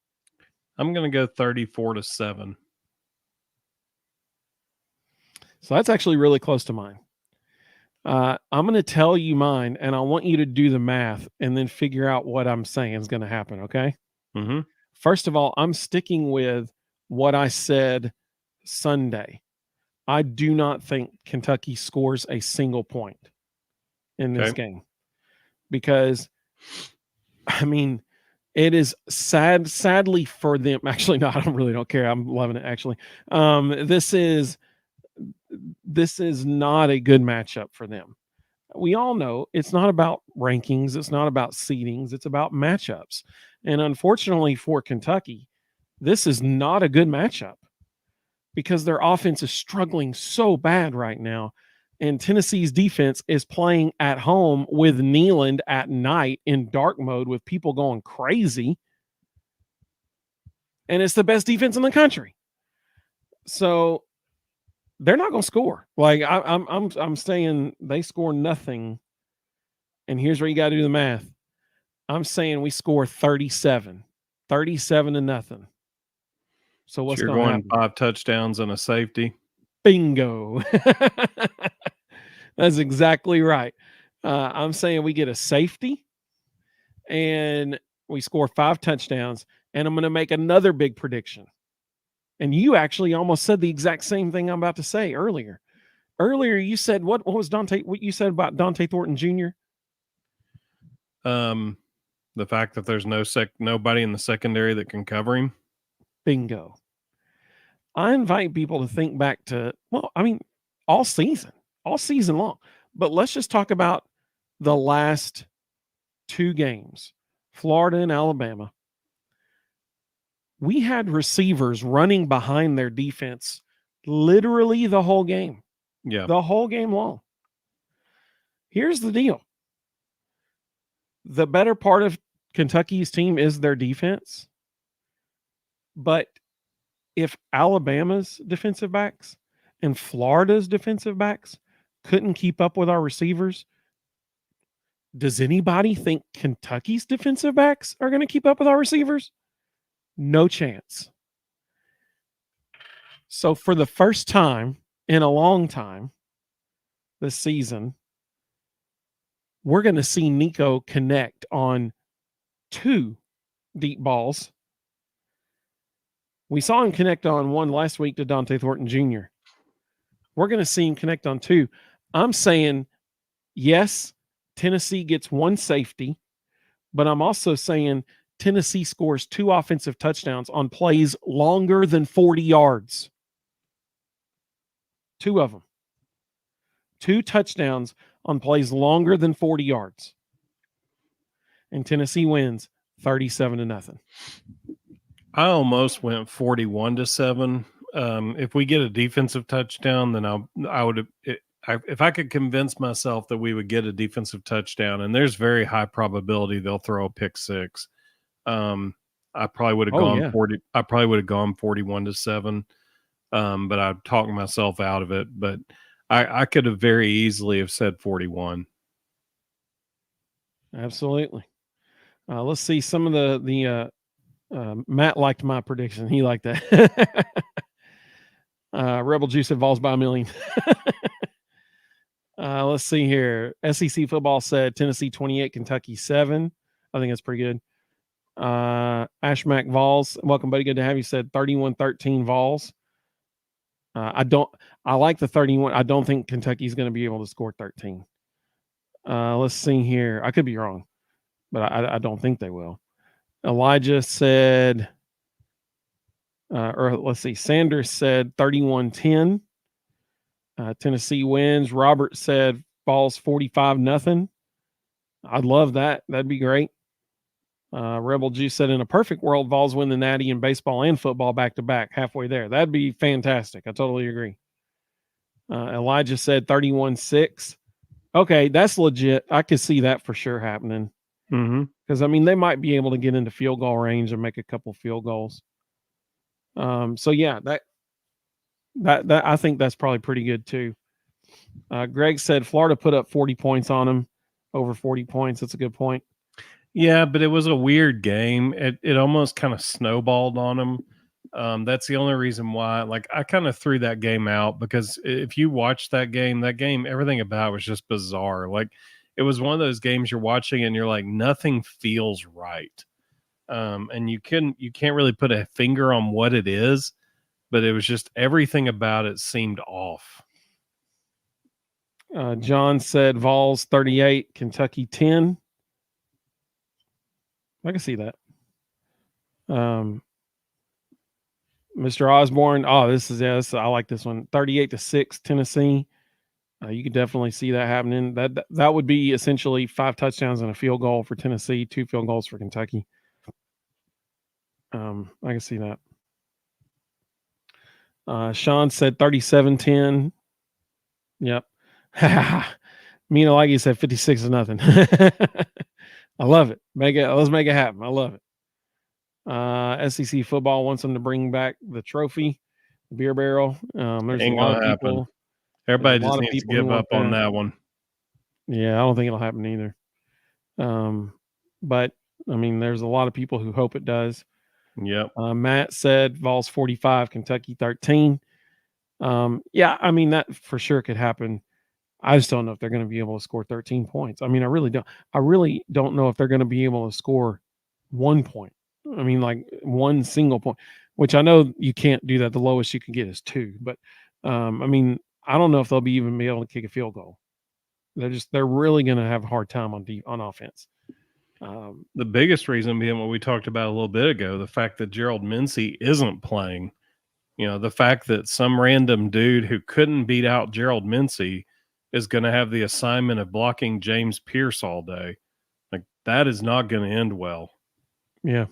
I'm going to go 34-7. So that's actually really close to mine. I'm going to tell you mine, and I want you to do the math and then figure out what I'm saying is going to happen, okay? Mm-hmm. First of all, I'm sticking with what I said Sunday. I do not think Kentucky scores a single point in this game because, I mean, it is sadly for them. Actually, no, I really don't care. I'm loving it, actually. This is not a good matchup for them. We all know it's not about rankings. It's not about seedings. It's about matchups. And unfortunately for Kentucky, this is not a good matchup because their offense is struggling so bad right now. And Tennessee's defense is playing at home with Neyland at night in dark mode with people going crazy. And it's the best defense in the country. So they're not going to score. Like I'm saying they score nothing. And here's where you got to do the math. I'm saying we score 37 to nothing. So what's going to happen? 5 touchdowns and a safety. Bingo. That's exactly right. I'm saying we get a safety and we score 5 touchdowns. And I'm going to make another big prediction. And you actually almost said the exact same thing I'm about to say earlier. Earlier, you said what was Dante? What you said about Dante Thornton Jr.? The fact that there's nobody in the secondary that can cover him. Bingo. I invite people to think back to, well, I mean, all season long. But let's just talk about the last 2 games, Florida and Alabama. We had receivers running behind their defense literally the whole game. Yeah. The whole game long. Here's the deal. The better part of Kentucky's team is their defense. But if Alabama's defensive backs and Florida's defensive backs couldn't keep up with our receivers, does anybody think Kentucky's defensive backs are going to keep up with our receivers? No chance. So for the first time in a long time this season, we're going to see Nico connect on 2 deep balls We saw him connect on one last week to Dante Thornton Jr. We're going to see him connect on two. I'm saying, yes, Tennessee gets one safety, but I'm also saying Tennessee scores 2 offensive touchdowns on plays longer than 40 yards. 2 of them. 2 touchdowns on plays longer than 40 yards. And Tennessee wins 37-0. I almost went 41-7. If we get a defensive touchdown, then I would if I could convince myself that we would get a defensive touchdown, and there's very high probability they'll throw a pick six. I probably would have gone 40. I probably would have gone 41-7. But I talked myself out of it. But I could have very easily have said 41. Absolutely. Let's see some of the Matt liked my prediction. He liked that. Rebel Juice involves by a million. Let's see here. SEC football said Tennessee 28, Kentucky 7. I think that's pretty good. Ashmack Vols, welcome, buddy. Good to have you. Said 31-13 Vols. I like the 31. I don't think Kentucky's going to be able to score 13. Let's see here. I could be wrong, but I don't think they will. Elijah said, or let's see, Sanders said 31-10. Tennessee wins. Robert said Vols 45-0. I'd love that. That'd be great. Rebel Juice said, in a perfect world, Vols win the Natty in baseball and football back-to-back, halfway there. That'd be fantastic. I totally agree. Elijah said 31-6. Okay, that's legit. I could see that for sure happening. Because, I mean, they might be able to get into field goal range and make a couple field goals. So, yeah, that I think that's probably pretty good, too. Greg said Florida put up 40 points on them, over 40 points. That's a good point. Yeah, but it was a weird game. It almost kind of snowballed on them. That's the only reason why. Like, I kind of threw that game out because if you watch that game, everything about it was just bizarre. Like, it was one of those games you're watching and you're like, nothing feels right. And you can't really put a finger on what it is, but it was just everything about it seemed off. John said Vols 38, Kentucky 10. I can see that. Mr. Osborne. Oh, this I like this one. 38-6 Tennessee. You could definitely see that happening. That would be essentially 5 touchdowns and a field goal for Tennessee, 2 field goals for Kentucky. I can see that. Sean said 37-10. Yep. Mina Leggy said 56-0. I love it. Let's make it happen. I love it. SEC football wants them to bring back the trophy, the beer barrel. There's a lot of people. Everybody just needs to give up on that one. Yeah, I don't think it'll happen either. But I mean, there's a lot of people who hope it does. Yep. Matt said Vols 45, Kentucky 13. Yeah, I mean, that for sure could happen. I just don't know if they're going to be able to score 13 points. I mean, I really don't know if they're going to be able to score 1 point. I mean, like one single point, which I know you can't do that. The lowest you can get is 2. But, I mean, I don't know if they'll even be able to kick a field goal. They're really going to have a hard time on offense. The biggest reason being what we talked about a little bit ago, the fact that Gerald Mincy isn't playing. You know, the fact that some random dude who couldn't beat out Gerald Mincy is going to have the assignment of blocking James Pierce all day. Like, that is not going to end well. Yeah.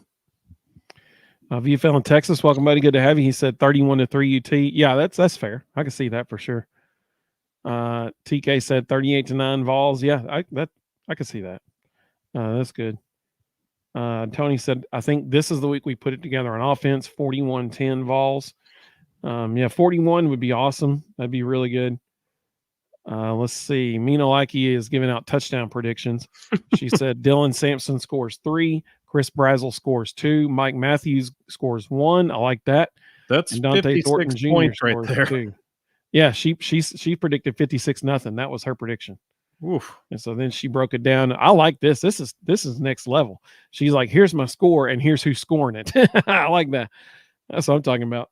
VFL in Texas, welcome, buddy. Good to have you. He said 31-3 UT. Yeah, that's fair. I can see that for sure. TK said 38-9 Vols. Yeah, I can see that. That's good. Tony said, I think this is the week we put it together on offense, 41-10 Vols. Yeah, 41 would be awesome. That'd be really good. Let's see. Mina Likey is giving out touchdown predictions. She said Dylan Sampson scores 3, Chris Brazel scores 2, Mike Matthews scores 1. I like that. That's and Dante Thornton Jr. points right there. 2. Yeah, she predicted 56-0. That was her prediction. Oof. And so then she broke it down. I like this. This is next level. She's like, here's my score and here's who's scoring it. I like that. That's what I'm talking about.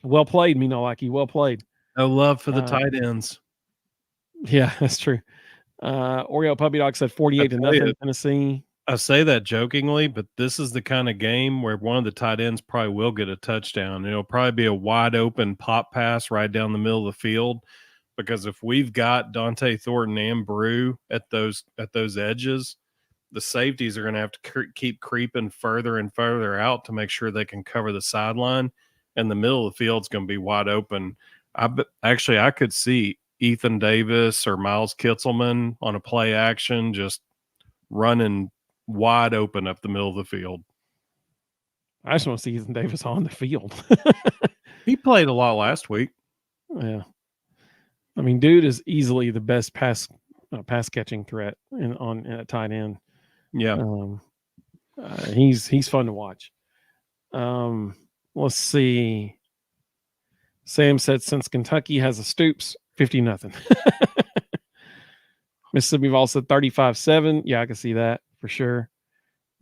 Well played, Minolaki. Well played. No love for the tight ends. Yeah, that's true. Oreo Puppy Dog said 48-0 Tennessee. I say that jokingly, but this is the kind of game where one of the tight ends probably will get a touchdown. It'll probably be a wide open pop pass right down the middle of the field. Because if we've got Dante Thornton and Brew at those edges, the safeties are going to have to keep creeping further and further out to make sure they can cover the sideline, and the middle of the field's going to be wide open. I could see Ethan Davis or Miles Kitzelman on a play action just running wide open up the middle of the field. I just want to see Ethan Davis on the field. He played a lot last week. Yeah. I mean, dude is easily the best pass catching threat on tight end. Yeah. He's fun to watch. Let's see. Sam said since Kentucky has a Stoops, 50-0. Mississippi Vol said 35-7. Yeah, I can see that for sure.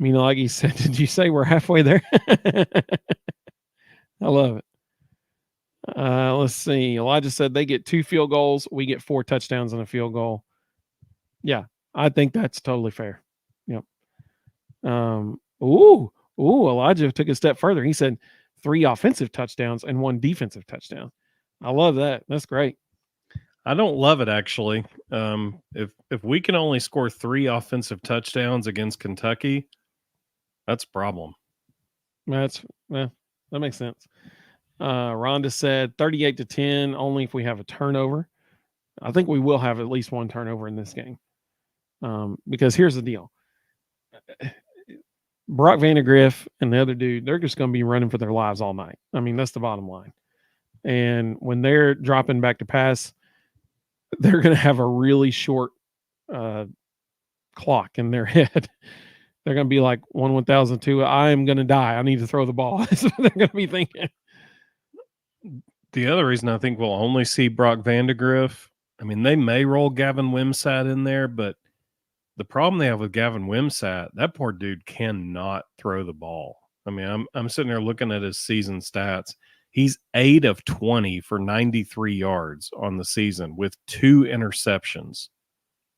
Minolagi said, did you say we're halfway there? I love it. Let's see. Elijah said they get 2 field goals. We get 4 touchdowns and a field goal. Yeah, I think that's totally fair. Yep. Elijah took a step further. He said 3 offensive touchdowns and 1 defensive touchdown. I love that. That's great. I don't love it, actually. If we can only score 3 offensive touchdowns against Kentucky, that's a problem. That makes sense. Rhonda said 38-10, only if we have a turnover. I think we will have at least 1 turnover in this game. Because here's the deal. Brock Vandegrift and the other dude, they're just going to be running for their lives all night. I mean, that's the bottom line. And when they're dropping back to pass, they're going to have a really short clock in their head. They're going to be like 1,002. I am going to die. I need to throw the ball. That's what they're going to be thinking. The other reason I think we'll only see Brock Vandegrift, I mean, they may roll Gavin Wimsatt in there, but the problem they have with Gavin Wimsatt, that poor dude cannot throw the ball. I mean, I'm sitting there looking at his season stats. He's 8 of 20 for 93 yards on the season with 2 interceptions.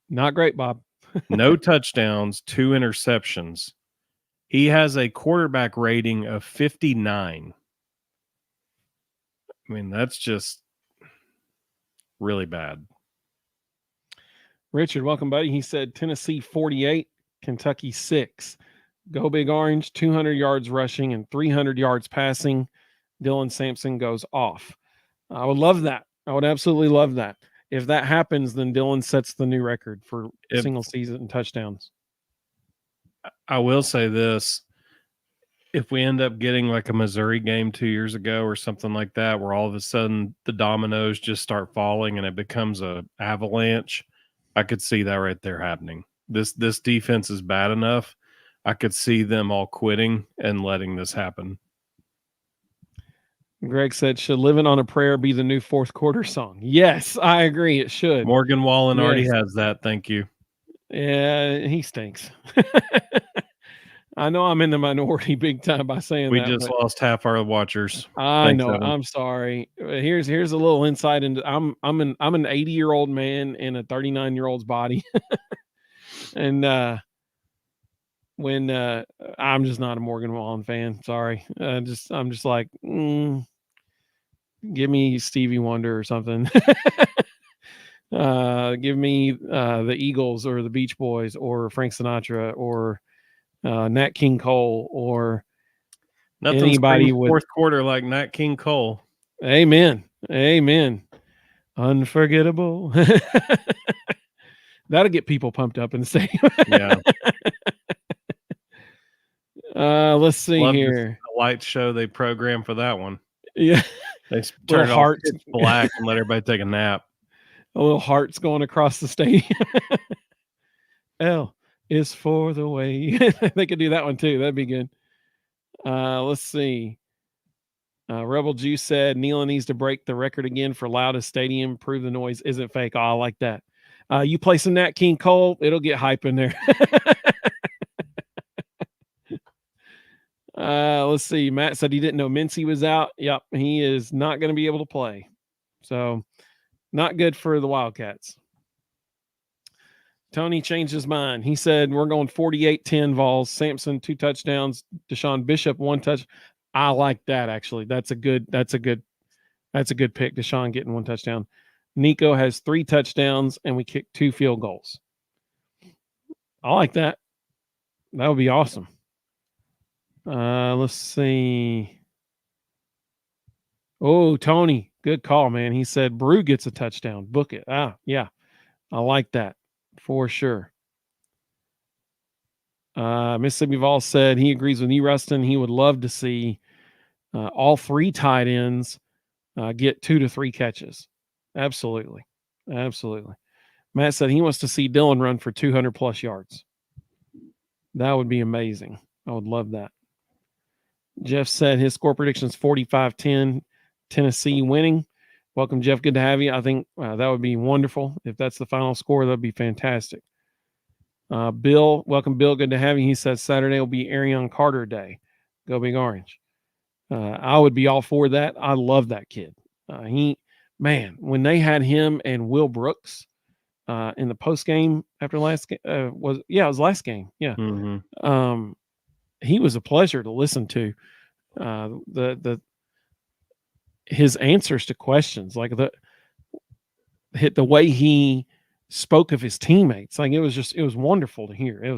Not great, Bob. No touchdowns, 2 interceptions. He has a quarterback rating of 59. I mean, that's just really bad. Richard, welcome, buddy. He said Tennessee 48, Kentucky 6. Go Big Orange, 200 yards rushing and 300 yards passing. Dylan Sampson goes off. I would love that. I would absolutely love that. If that happens, then Dylan sets the new record for single season touchdowns. I will say this. If we end up getting like a Missouri game 2 years ago or something like that, where all of a sudden the dominoes just start falling and it becomes a avalanche, I could see that right there happening. This defense is bad enough. I could see them all quitting and letting this happen. Greg said, should Living on a Prayer be the new fourth quarter song? Yes, I agree. It should. Morgan Wallen already has that. Thank you. Yeah, he stinks. I know I'm in the minority big time by saying we that. We just lost half our watchers. I know. Evan. I'm sorry. Here's a little insight into I'm an 80-year-old man in a 39-year-old's body. And when I'm just not a Morgan Wallen fan. Sorry. I'm just like, give me Stevie Wonder or something. Give me the Eagles or the Beach Boys or Frank Sinatra or Nat King Cole or nothing anybody with fourth quarter like Nat King Cole. Amen. Unforgettable. That'll get people pumped up in the stadium. Yeah. Let's see Love here. The light show they programmed for that one. Yeah. They turn it all black and let everybody take a nap. A little hearts going across the stadium. L is for the way. They could do that one too. That'd be good. Let's see. Rebel Juice said Nealon needs to break the record again for loudest stadium. Prove the noise isn't fake. Oh, I like that. You play some Nat King Cole, it'll get hype in there. Let's see. Matt said he didn't know Mincy was out. Yep, he is not going to be able to play. So, not good for the Wildcats. Tony changed his mind. He said, we're going 48-10 Vols. Sampson, 2 touchdowns. Deshaun Bishop, 1 touch. I like that, actually. That's a good pick. Deshaun getting 1 touchdown. Nico has 3 touchdowns, and we kicked 2 field goals. I like that. That would be awesome. Let's see. Oh, Tony, good call, man. He said Brew gets a touchdown. Book it. Yeah. I like that for sure. Mississippi Vol said he agrees with you, Rustin. He would love to see all 3 tight ends get 2 to 3 catches. Absolutely. Matt said he wants to see Dylan run for 200 plus yards. That would be amazing. I would love that. Jeff said his score prediction is 45-10, Tennessee winning. Welcome, Jeff. Good to have you. I think that would be wonderful. If that's the final score, that would be fantastic. Bill, welcome, Bill. Good to have you. He says Saturday will be Arion Carter Day. Go Big Orange. I would be all for that. I love that kid. When they had him and Will Brooks in the post game after last game, it was last game. Yeah. Mm-hmm. He was a pleasure to listen to. His answers to questions, like the way he spoke of his teammates, like it was wonderful to hear.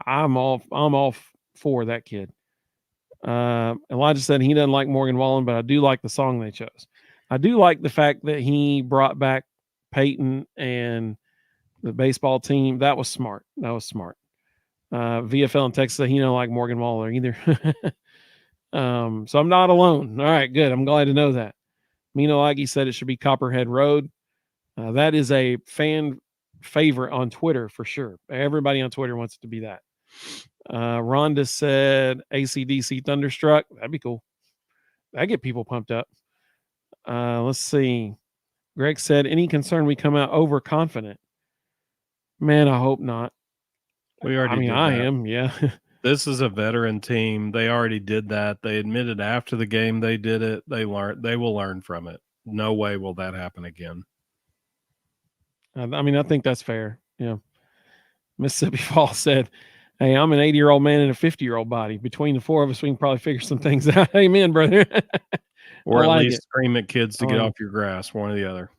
I'm all for that kid. Elijah said he doesn't like Morgan Wallen, but I do like the song they chose. I do like the fact that he brought back Peyton and the baseball team. That was smart. VFL in Texas said he don't like Morgan Waller either. So I'm not alone. All right, good. I'm glad to know that. Mino Aggie said it should be Copperhead Road. That is a fan favorite on Twitter for sure. Everybody on Twitter wants it to be that. Rhonda said AC/DC Thunderstruck. That'd be cool. That'd get people pumped up. Let's see. Greg said, any concern we come out overconfident? Man, I hope not. We already did I that. am, yeah. This is a veteran team. They already did that. They admitted after the game they did it. They will learn from it. No way will that happen again. I think that's fair. Yeah. Mississippi Fall said, hey, I'm an 80-year-old man in a 50-year-old body. Between the 4 of us, we can probably figure some things out. Amen, brother. Or at least scream at kids to get off your grass, one or the other.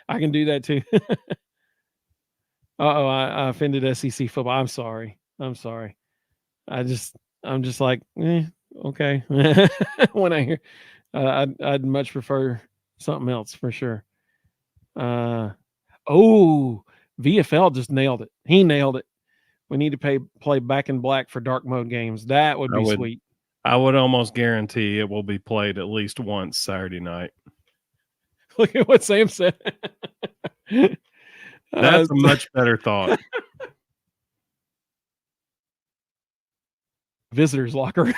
I can do that too. I offended SEC football. I'm sorry. I'm just like, okay. When I hear, I'd much prefer something else for sure. VFL just nailed it. He nailed it. We need to play Back in Black for dark mode games. That would be sweet. I would almost guarantee it will be played at least once Saturday night. Look at what Sam said. That's a much better thought. Visitors locker.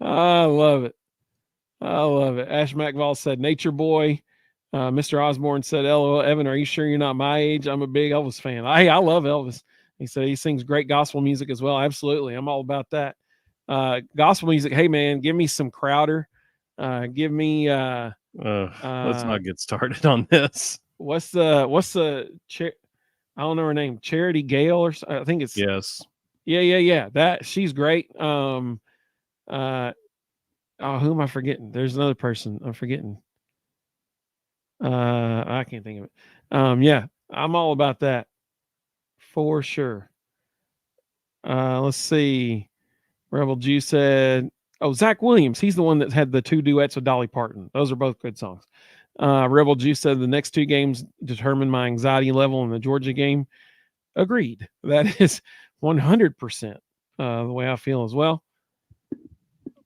I love it. Ash McVall said, Nature Boy. Mr. Osborne said, LOL, Evan, are you sure you're not my age? I'm a big Elvis fan. I love Elvis. He said he sings great gospel music as well. Absolutely. I'm all about that. Gospel music. Hey, man, give me some Crowder. Give me. Let's not get started on this. What's the I don't know her name. Charity Gale or I think it's. Yes. Yeah. That she's great. Who am I forgetting? There's another person I'm forgetting. I can't think of it. Yeah, I'm all about that for sure. Let's see. Rebel Jew said, Zach Williams. He's the one that had the 2 duets with Dolly Parton. Those are both good songs. Rebel Jew said the next 2 games determine my anxiety level in the Georgia game. Agreed. That is 100% the way I feel as well.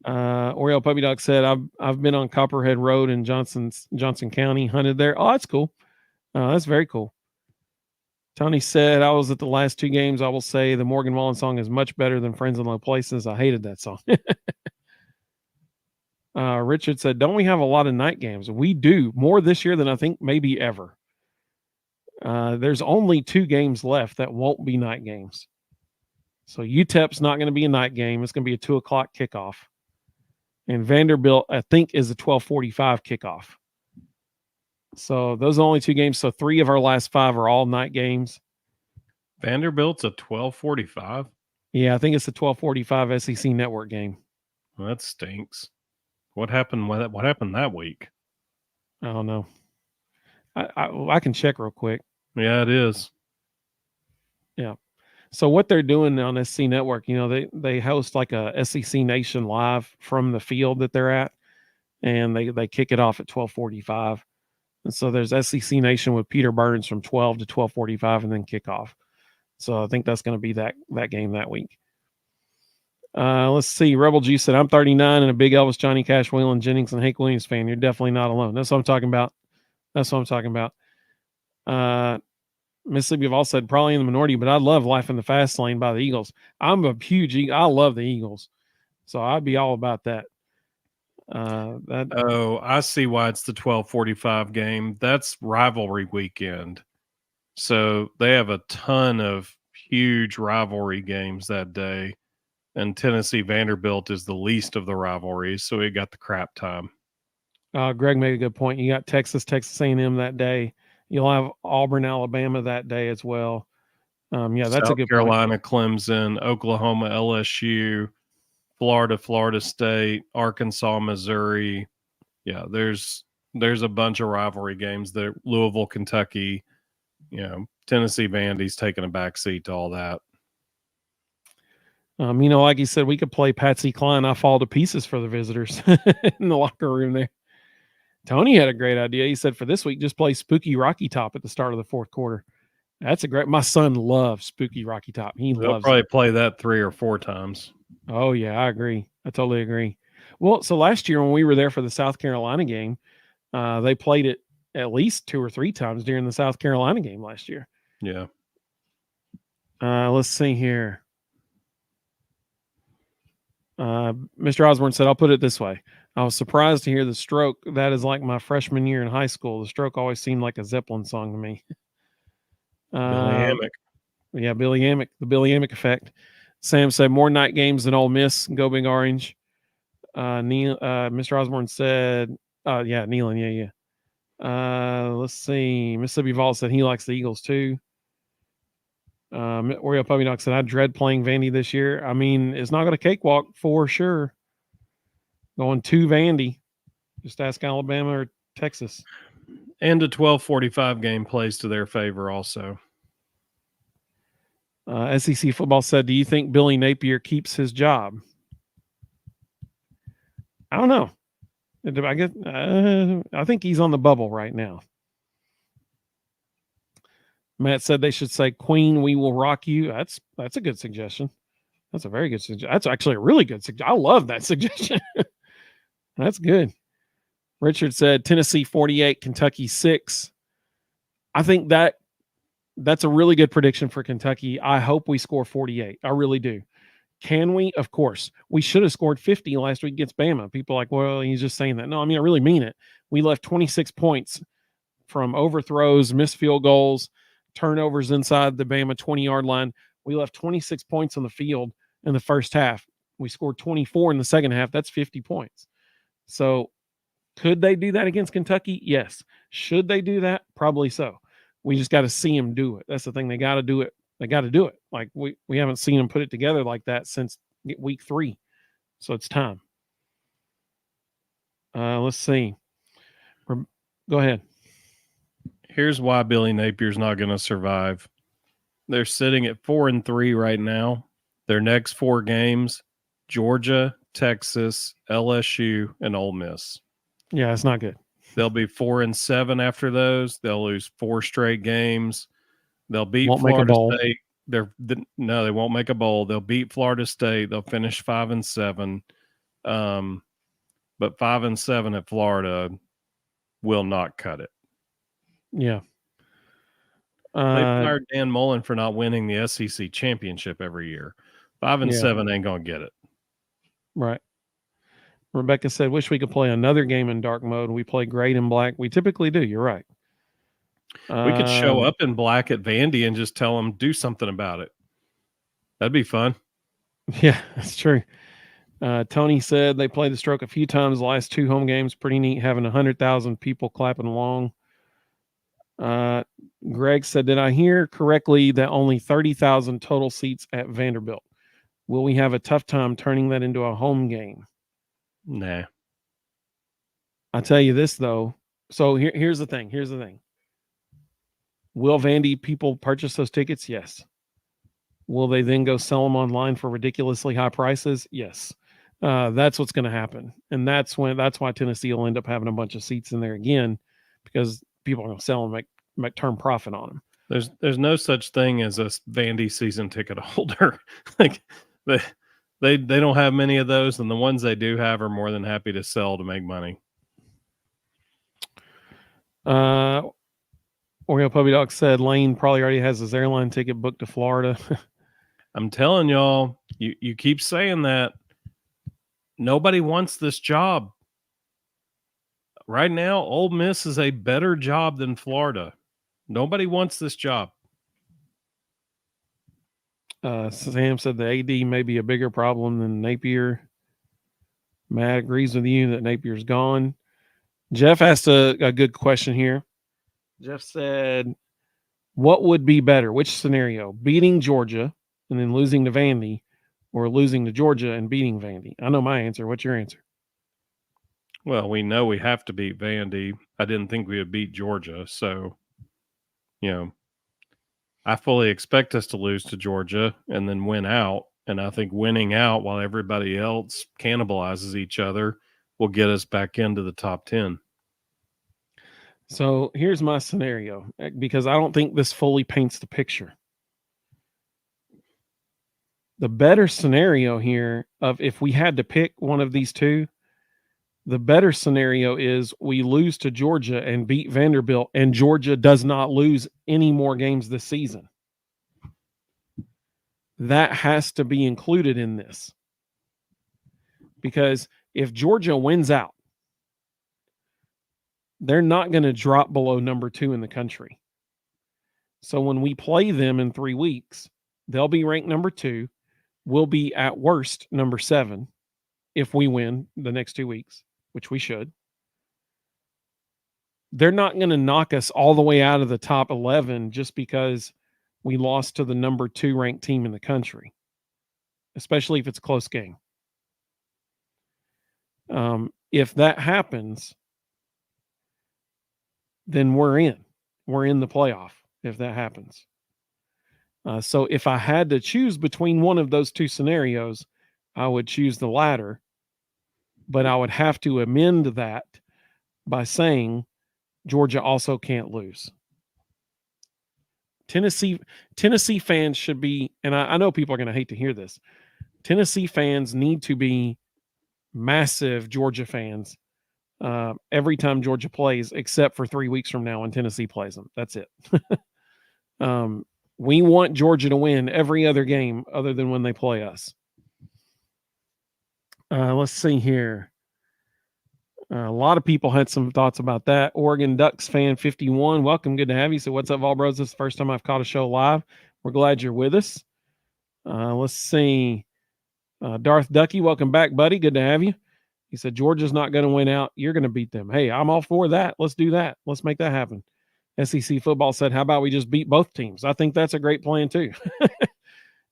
Oriole Puppy Dog said, I've been on Copperhead Road in Johnson County, hunted there. Oh, that's cool. That's very cool. Tony said, I was at the last 2 games. I will say the Morgan Wallen song is much better than Friends in Low Places. I hated that song. Richard said, don't we have a lot of night games? We do. More this year than I think maybe ever. There's only 2 games left that won't be night games. So UTEP's not going to be a night game. It's going to be a 2:00 kickoff. And Vanderbilt, I think, is a 12:45 kickoff. So those are only 2 games. So 3 of our last 5 are all night games. Vanderbilt's a 12:45. Yeah, I think it's a 12:45 SEC network game. Well, that stinks. What happened? What happened that week? I don't know. I can check real quick. Yeah, it is. Yeah. So what they're doing on SC Network, they host like a SEC Nation live from the field that they're at, and they kick it off at 12:45. And so there's SEC Nation with Peter Burns from 12 to 12:45, and then kickoff. So I think that's going to be that game that week. Let's see. Rebel G said, I'm 39 and a big Elvis, Johnny Cash, Waylon Jennings, and Hank Williams fan. You're definitely not alone. That's what I'm talking about. Mississippi have all said probably in the minority, but I love Life in the Fast Lane by the Eagles. I'm a huge I love the Eagles. So I'd be all about that. I see why it's the 12:45 game. That's rivalry weekend. So they have a ton of huge rivalry games that day. And Tennessee Vanderbilt is the least of the rivalries, so it got the crap time. Greg made a good point. You got Texas A&M that day. You'll have Auburn, Alabama that day as well. That's South a good Carolina, point. Clemson, Oklahoma, LSU, Florida State, Arkansas, Missouri. Yeah, there's a bunch of rivalry games there. Louisville, Kentucky, Tennessee Vandy's taking a back seat to all that. Like you said, we could play Patsy Cline. I fall to pieces for the visitors in the locker room there. Tony had a great idea. He said for this week, just play Spooky Rocky Top at the start of the 4th quarter. That's my son loves Spooky Rocky Top. They'll probably play that 3 or 4 times. Oh yeah, I agree. I totally agree. Well, so last year when we were there for the South Carolina game, they played it at least 2 or 3 times during the South Carolina game last year. Yeah. Let's see here. Mr. Osborne said, I'll put it this way. I was surprised to hear the Stroke. That is like my freshman year in high school. The Stroke always seemed like a Zeppelin song to me. Billy Hammock. Yeah, Billy Hammock, the Billy Hammock effect. Sam said, more night games than Ole Miss. Go Big Orange. Mr. Osborne said, Nealon, yeah. Let's see. Mississippi Vault said he likes the Eagles too. Oreo Puppy Dog said, I dread playing Vandy this year. I mean, it's not going to cakewalk for sure. Going to Vandy. Just ask Alabama or Texas. And a 12:45 game plays to their favor also. SEC Football said, do you think Billy Napier keeps his job? I don't know. I think he's on the bubble right now. Matt said they should say, Queen, we will rock you. That's a good suggestion. That's a very good suggestion. That's actually a really good suggestion. I love that suggestion. That's good. Richard said Tennessee 48, Kentucky 6. I think that's a really good prediction for Kentucky. I hope we score 48. I really do. Can we? Of course. We should have scored 50 last week against Bama. People are like, well, he's just saying that. No, I mean, I really mean it. We left 26 points from overthrows, missed field goals, turnovers inside the Bama 20-yard line. We left 26 points on the field in the first half. We scored 24 in the second half. That's 50 points. So could they do that against Kentucky? Yes. Should they do that? Probably so. We just got to see them do it. That's the thing. They got to do it. They got to do it. Like we haven't seen them put it together like that since week 3. So it's time. Let's see. Go ahead. Here's why Billy Napier's not going to survive. They're sitting at 4-3 right now. Their next 4 games, Georgia, Texas, LSU, and Ole Miss. Yeah, it's not good. They'll be 4-7 after those. They'll lose 4 straight games. They'll beat Won't Florida make a bowl. State. No, they won't make a bowl. They'll beat Florida State. They'll finish 5-7. But 5-7 at Florida will not cut it. Yeah. They fired Dan Mullen for not winning the SEC championship every year. 5-7 ain't gonna get it. Right. Rebecca said, wish we could play another game in dark mode. We play great in black. We typically do. You're right. We could show up in black at Vandy and just tell them, do something about it. That'd be fun. Yeah, that's true. Tony said they played the Stroke a few times the last 2 home games. Pretty neat having 100,000 people clapping along. Greg said, did I hear correctly that only 30,000 total seats at Vanderbilt? Will we have a tough time turning that into a home game? Nah. I tell you this, though. So here's the thing. Here's the thing. Will Vandy people purchase those tickets? Yes. Will they then go sell them online for ridiculously high prices? Yes. That's what's going to happen. And that's why Tennessee will end up having a bunch of seats in there again, because people are going to sell them, make turn profit on them. There's no such thing as a Vandy season ticket holder. Like they don't have many of those, and the ones they do have are more than happy to sell to make money. Oreo Puppy Dog said Lane probably already has his airline ticket booked to Florida. I'm telling y'all, you keep saying that. Nobody wants this job. Right now, Ole Miss is a better job than Florida. Nobody wants this job. Sam said the AD may be a bigger problem than Napier. Matt agrees with you that Napier's gone. Jeff asked a good question here. Jeff said, what would be better? Which scenario? Beating Georgia and then losing to Vandy, or losing to Georgia and beating Vandy? I know my answer. What's your answer? Well, we know we have to beat Vandy. I didn't think we would beat Georgia. So, I fully expect us to lose to Georgia and then win out. And I think winning out while everybody else cannibalizes each other will get us back into the top 10. So here's my scenario, because I don't think this fully paints the picture. The better scenario here of if we had to pick one of these two, the better scenario is we lose to Georgia and beat Vanderbilt, and Georgia does not lose any more games this season. That has to be included in this. Because if Georgia wins out, they're not going to drop below number 2 in the country. So when we play them in 3 weeks, they'll be ranked number 2. We'll be at worst number 7 if we win the next 2 weeks, which we should. They're not going to knock us all the way out of the top 11 just because we lost to the number 2 ranked team in the country, especially if it's a close game. If that happens, then we're in the playoff if that happens. So if I had to choose between one of those two scenarios, I would choose the latter, but I would have to amend that by saying Georgia also can't lose. Tennessee fans should be, and I know people are going to hate to hear this, Tennessee fans need to be massive Georgia fans every time Georgia plays, except for 3 weeks from now when Tennessee plays them. That's it. We want Georgia to win every other game other than when they play us. Let's see here. A lot of people had some thoughts about that. Oregon Ducks fan 51. Welcome. Good to have you. So what's up, Vol Bros? This is the first time I've caught a show live. We're glad you're with us. Let's see. Darth Ducky, welcome back, buddy. Good to have you. He said, Georgia's not going to win out. You're going to beat them. Hey, I'm all for that. Let's do that. Let's make that happen. SEC football said, how about we just beat both teams? I think that's a great plan too.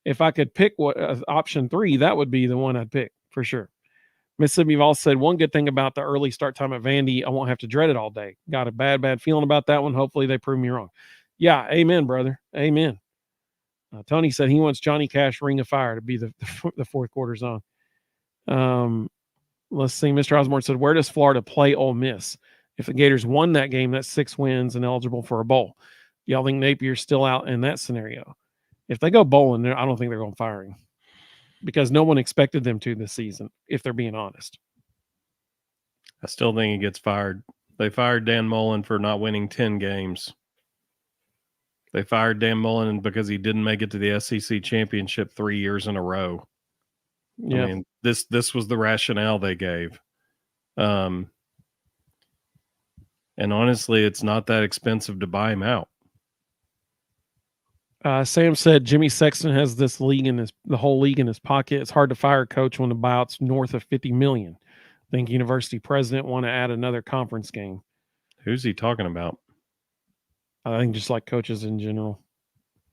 If I could pick option 3, that would be the one I'd pick for sure. Mississippi Vol said, one good thing about the early start time at Vandy, I won't have to dread it all day. Got a bad feeling about that one. Hopefully they prove me wrong. Yeah, amen, brother. Amen. Tony said he wants Johnny Cash Ring of Fire to be the fourth quarter zone. Let's see. Mr. Osborne said, where does Florida play Ole Miss? If the Gators won that game, that's 6 wins and eligible for a bowl. Y'all think Napier's still out in that scenario? If they go bowling, I don't think they're going to fire him, because no one expected them to this season, if they're being honest. I still think he gets fired. They fired Dan Mullen for not winning 10 games. They fired Dan Mullen because he didn't make it to the SEC championship 3 years in a row. Yeah. I mean, this was the rationale they gave. And honestly, it's not that expensive to buy him out. Sam said Jimmy Sexton has the whole league in his pocket. It's hard to fire a coach when the buyout's north of $50 million. I think university president want to add another conference game. Who's he talking about? I think just like coaches in general.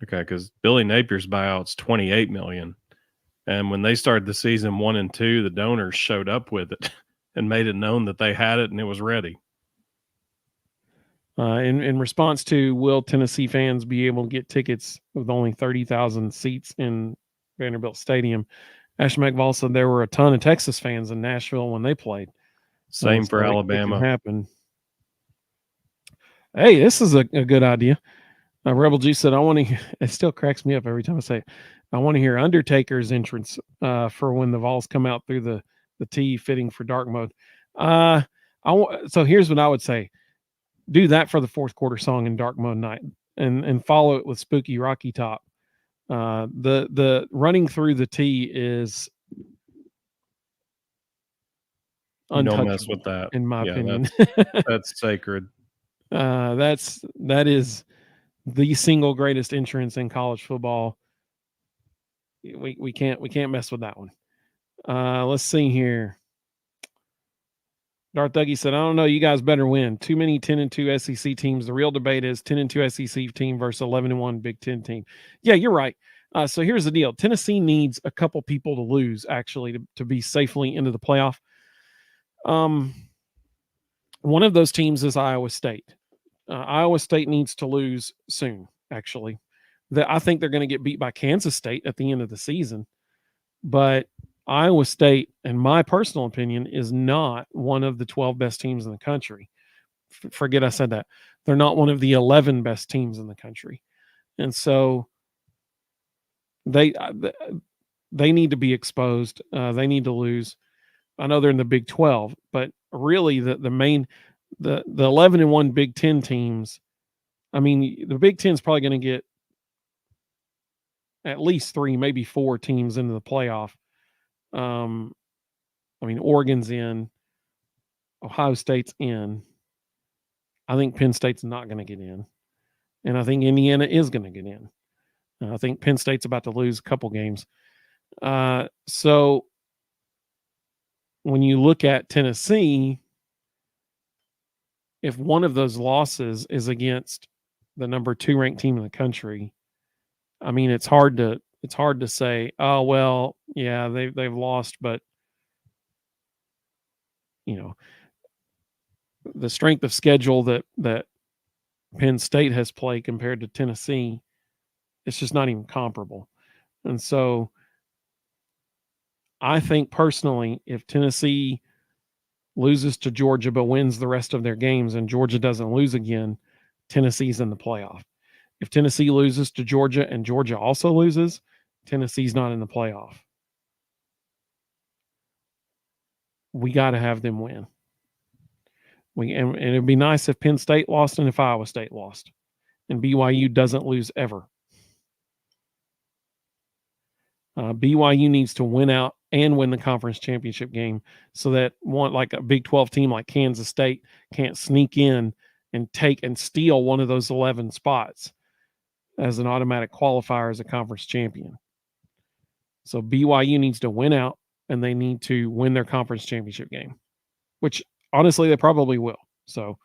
Okay, because Billy Napier's buyout's $28 million, and when they started the season 1 and 2, the donors showed up with it and made it known that they had it and it was ready. In response to, will Tennessee fans be able to get tickets with only 30,000 seats in Vanderbilt Stadium? Ash McVall said there were a ton of Texas fans in Nashville when they played. Same for Alabama. It can happen. Hey, this is a good idea. Rebel G said, I want to, it still cracks me up every time I say it. I want to hear Undertaker's entrance for when the Vols come out through the T fitting for dark mode. So here's what I would say. Do that for the fourth quarter song in dark mode night and follow it with Spooky Rocky Top. The running through the T is untouchable. Don't mess with that, in my opinion. That's sacred. That is the single greatest entrance in college football. We can't mess with that one. Let's see here. Darth Dougie said, I don't know, you guys better win. Too many 10-2 SEC teams. The real debate is 10-2 SEC team versus 11-1 Big Ten team. Yeah, you're right. So here's the deal. Tennessee needs a couple people to lose, actually, to be safely into the playoff. One of those teams is Iowa State. Iowa State needs to lose soon, actually. I think they're going to get beat by Kansas State at the end of the season. But Iowa State, in my personal opinion, is not one of the 12 best teams in the country. Forget I said that. They're not one of the 11 best teams in the country. And so they need to be exposed. They need to lose. I know they're in the Big 12, but really the 11-1 Big 10 teams, I mean, the Big 10 is probably going to get at least 3, maybe 4 teams into the playoff. I mean, Oregon's in, Ohio State's in. I think Penn State's not going to get in, and I think Indiana is going to get in. I think Penn State's about to lose a couple games. So when you look at Tennessee, if one of those losses is against the number 2 ranked team in the country, I mean, it's hard to say, oh, well, yeah, they've lost, but you know, the strength of schedule that Penn State has played compared to Tennessee, it's just not even comparable. And so I think personally, if Tennessee loses to Georgia but wins the rest of their games and Georgia doesn't lose again, Tennessee's in the playoff. If Tennessee loses to Georgia and Georgia also loses, Tennessee's not in the playoff. We got to have them win. And it'd be nice if Penn State lost and if Iowa State lost, and BYU doesn't lose ever. BYU needs to win out and win the conference championship game so that one, like a Big 12 team like Kansas State, can't sneak in and take and steal one of those 11 spots as an automatic qualifier as a conference champion. So BYU needs to win out and they need to win their conference championship game, which honestly they probably will. So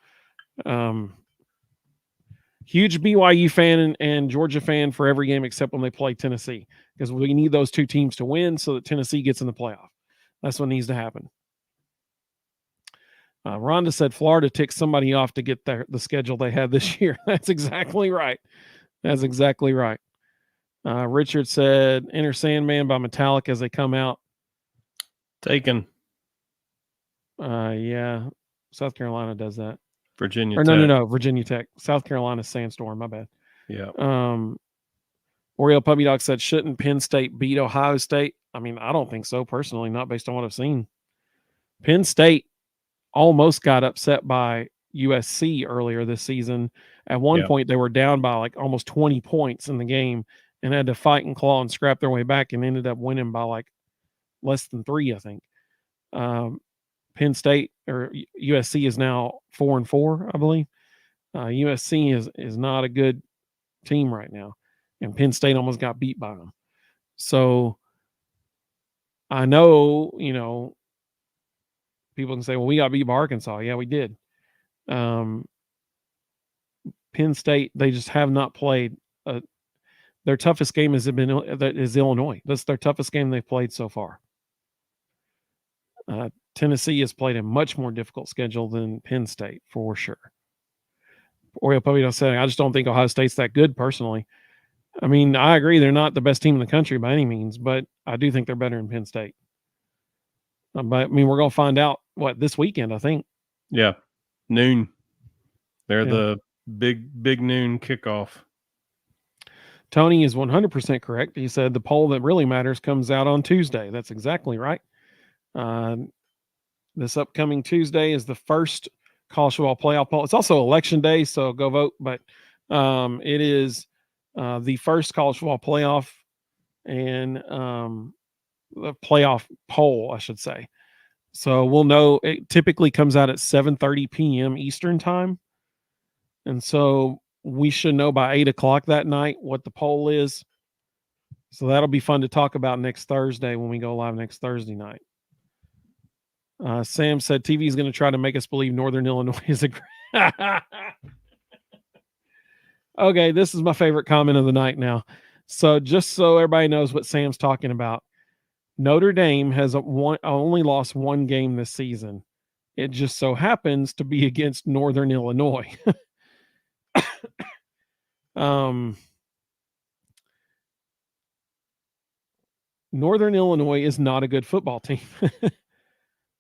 huge BYU fan and Georgia fan for every game except when they play Tennessee, because we need those two teams to win so that Tennessee gets in the playoff. That's what needs to happen. Rhonda said Florida ticked somebody off to get the schedule they had this year. That's exactly right. That's exactly right. Richard said Enter Sandman by Metallica as they come out. Taken. Yeah. South Carolina does that. Virginia Tech. No. Virginia Tech. South Carolina Sandstorm. My bad. Yeah. Oriole Puppy Dog said, shouldn't Penn State beat Ohio State? I mean, I don't think so personally, not based on what I've seen. Penn State almost got upset by USC earlier this season. At one point, they were down by like almost 20 points in the game and had to fight and claw and scrap their way back and ended up winning by like less than 3, I think. Penn State or USC is now 4-4, I believe. USC is not a good team right now. and Penn State almost got beat by them. So I know, people can say, well, we got beat by Arkansas. Yeah, we did. Penn State, they just have not played. Their toughest game is Illinois. That's their toughest game they've played so far. Tennessee has played a much more difficult schedule than Penn State, for sure. Oriole Puppy said, I just don't think Ohio State's that good, personally. I mean, I agree they're not the best team in the country by any means, but I do think they're better than Penn State. But I mean, we're going to find out this weekend, I think. Yeah, noon. They're the big noon kickoff. Tony is 100% correct. He said the poll that really matters comes out on Tuesday. That's exactly right. This upcoming Tuesday is the first college football playoff poll. It's also election day, so go vote. But it is the first college football playoff and the playoff poll, I should say. So we'll know. It typically comes out at 7:30 p.m. Eastern time, and so we should know by 8 o'clock that night what the poll is. So that'll be fun to talk about next Thursday when we go live next Thursday night. Sam said TV is going to try to make us believe Northern Illinois is a Okay, this is my favorite comment of the night now. So just so everybody knows what Sam's talking about, Notre Dame has only lost one game this season. It just so happens to be against Northern Illinois. Northern Illinois is not a good football team.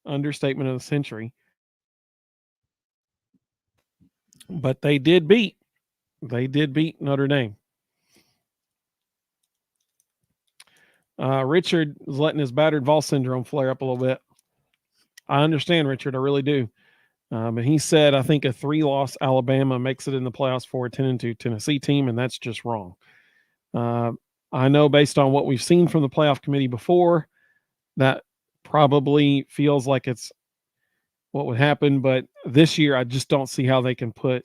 Understatement of the century. But they did beat Notre Dame. Richard is letting his battered Vol syndrome flare up a little bit. I understand, Richard. I really do. But he said, I think a 3-loss Alabama makes it in the playoffs for a 10-2 Tennessee team, and that's just wrong. I know based on what we've seen from the playoff committee before, that probably feels like it's what would happen. But this year, I just don't see how they can put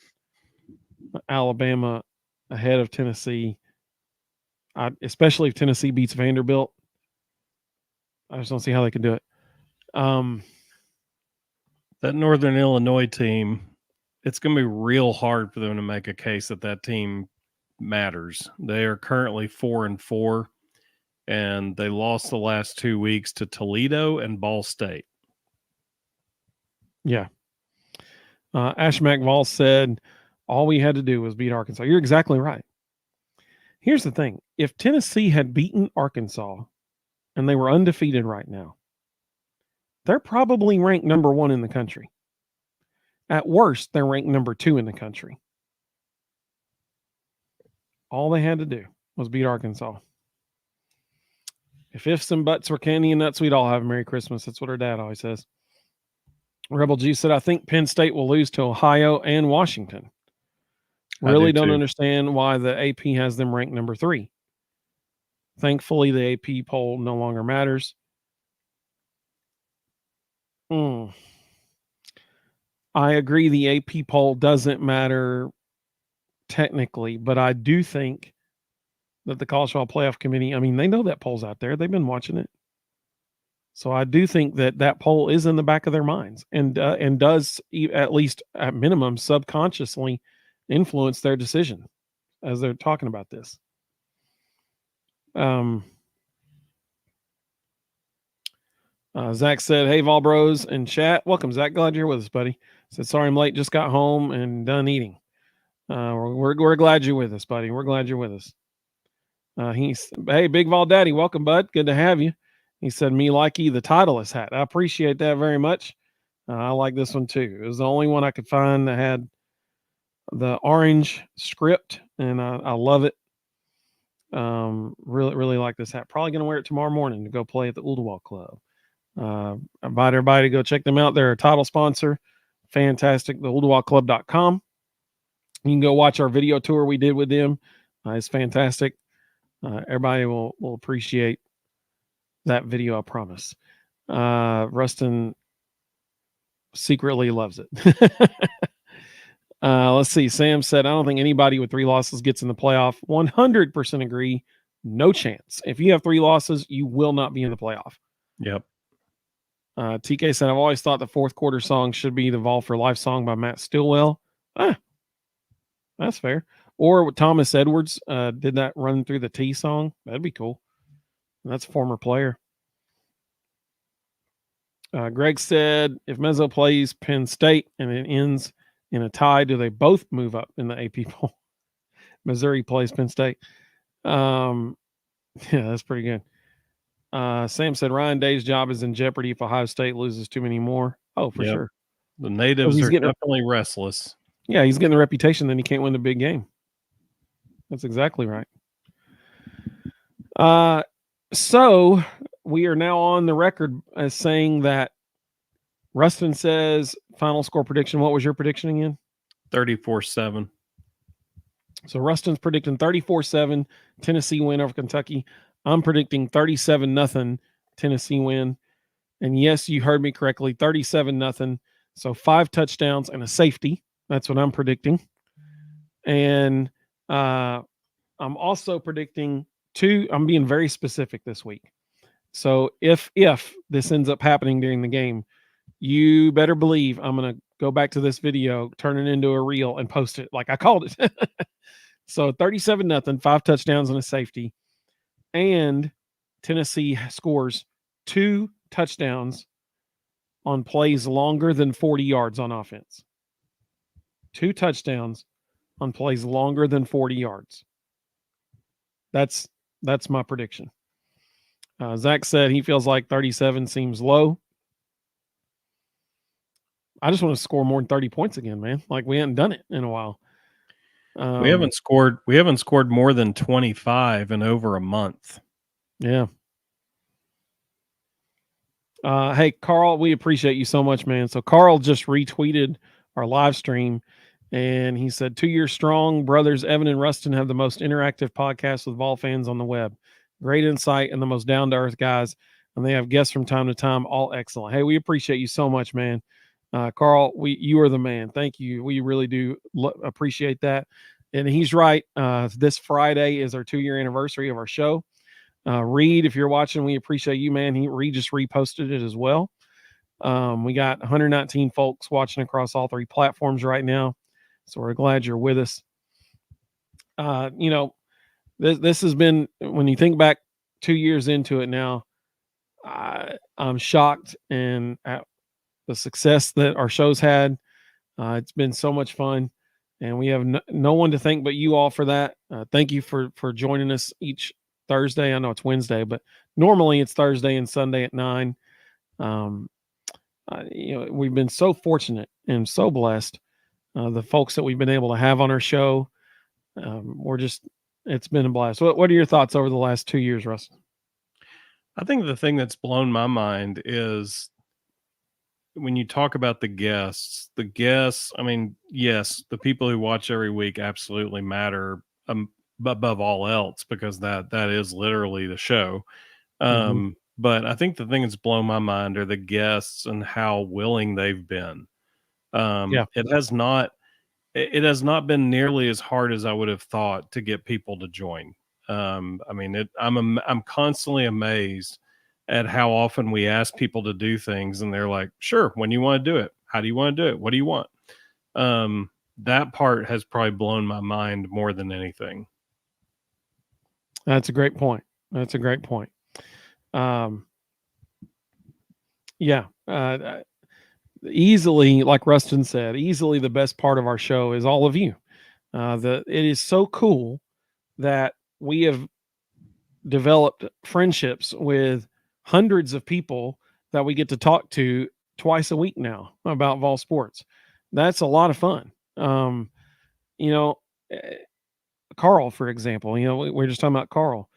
Alabama ahead of Tennessee, especially if Tennessee beats Vanderbilt. I just don't see how they can do it. That Northern Illinois team, it's going to be real hard for them to make a case that team matters. They are currently 4-4, and they lost the last 2 weeks to Toledo and Ball State. Yeah. Ash McVall said, all we had to do was beat Arkansas. You're exactly right. Here's the thing. If Tennessee had beaten Arkansas and they were undefeated right now, they're probably ranked number 1 in the country. At worst, they're ranked number 2 in the country. All they had to do was beat Arkansas. If ifs and buts were candy and nuts, we'd all have a Merry Christmas. That's what our dad always says. Rebel G said, I think Penn State will lose to Ohio and Washington. Really don't understand why the AP has them ranked number 3. Thankfully, the AP poll no longer matters. I agree the AP poll doesn't matter technically, but I do think that the College Football Playoff Committee, I mean, they know that poll's out there. They've been watching it. So I do think that poll is in the back of their minds and does, at least at minimum, subconsciously influence their decision as they're talking about this. Zach said, hey, Vol Bros in chat. Welcome, Zach. Glad you're with us, buddy. Said, sorry I'm late. Just got home and done eating. We're glad you're with us, buddy. We're glad you're with us. Hey, Big Vol Daddy. Welcome, bud. Good to have you. He said, me likey, the Titleist hat. I appreciate that very much. I like this one too. It was the only one I could find that had the orange script, and I love it. Really, really like this hat. Probably going to wear it tomorrow morning to go play at the Ooltewah Club. I invite everybody to go check them out. They're a title sponsor. Fantastic. The OoltewahClub.com. You can go watch our video tour we did with them. It's fantastic. Everybody will appreciate that video, I promise. Rustin secretly loves it. Let's see. Sam said, I don't think anybody with 3 losses gets in the playoff. 100% agree. No chance. If you have 3 losses, you will not be in the playoff. Yep. TK said, I've always thought the fourth quarter song should be the Vol for Life song by Matt Stillwell. That's fair. Or with Thomas Edwards did that Run Through the T song. That'd be cool. That's a former player. Greg said, if Mezzo plays Penn State and it ends in a tie, do they both move up in the AP poll? Missouri plays Penn State. Yeah, that's pretty good. Sam said Ryan Day's job is in jeopardy if Ohio State loses too many more. Oh, for sure. The natives are definitely restless. Yeah, he's getting the reputation that he can't win the big game. That's exactly right. So we are now on the record as saying that Rustin says final score prediction. What was your prediction again? 34-7. So Rustin's predicting 34-7 Tennessee win over Kentucky. I'm predicting 37-0 Tennessee win. And yes, you heard me correctly, 37-0. So 5 touchdowns and a safety. That's what I'm predicting. And I'm also predicting 2. I'm being very specific this week. So if this ends up happening during the game, you better believe I'm going to go back to this video, turn it into a reel, and post it like I called it. So 37-0, 5 touchdowns and a safety. And Tennessee scores 2 touchdowns on plays longer than 40 yards on offense. 2 touchdowns on plays longer than 40 yards. That's my prediction. Zach said he feels like 37 seems low. I just want to score more than 30 points again, man. Like we haven't done it in a while. We haven't scored more than 25 in over a month. Yeah. Hey, Carl, we appreciate you so much, man. So Carl just retweeted our live stream and he said, 2 years strong, brothers Evan and Rustin have the most interactive podcast with Vol fans on the web. Great insight and the most down-to-earth guys. And they have guests from time to time, all excellent. Hey, we appreciate you so much, man. Carl, you are the man. Thank you. We really do appreciate that. And he's right. This Friday is our 2-year anniversary of our show. Reed, if you're watching, we appreciate you, man. Reed just reposted it as well. We got 119 folks watching across all 3 platforms right now. So we're glad you're with us. This has been, when you think back 2 years into it now, I'm shocked and at the success that our show's had. It's been so much fun, and we have no one to thank but you all for that. Thank you for joining us each Thursday. I know it's Wednesday, but normally it's Thursday and Sunday at 9. We've been so fortunate and so blessed. The folks that we've been able to have on our show, it's been a blast. What are your thoughts over the last 2 years, Russ? I think the thing that's blown my mind is when you talk about the guests, I mean, yes, the people who watch every week absolutely matter above all else, because that is literally the show. But I think the thing that's blown my mind are the guests and how willing they've been. It has not been nearly as hard as I would have thought to get people to join. I'm constantly amazed at how often we ask people to do things and they're like, sure, when you want to do it, how do you want to do it? What do you want? That part has probably blown my mind more than anything. That's a great point. Easily, like Rustin said, easily the best part of our show is all of you. It is so cool that we have developed friendships with hundreds of people that we get to talk to twice a week now about Vol Sports. That's a lot of fun. Carl, for example, we're just talking about Carl.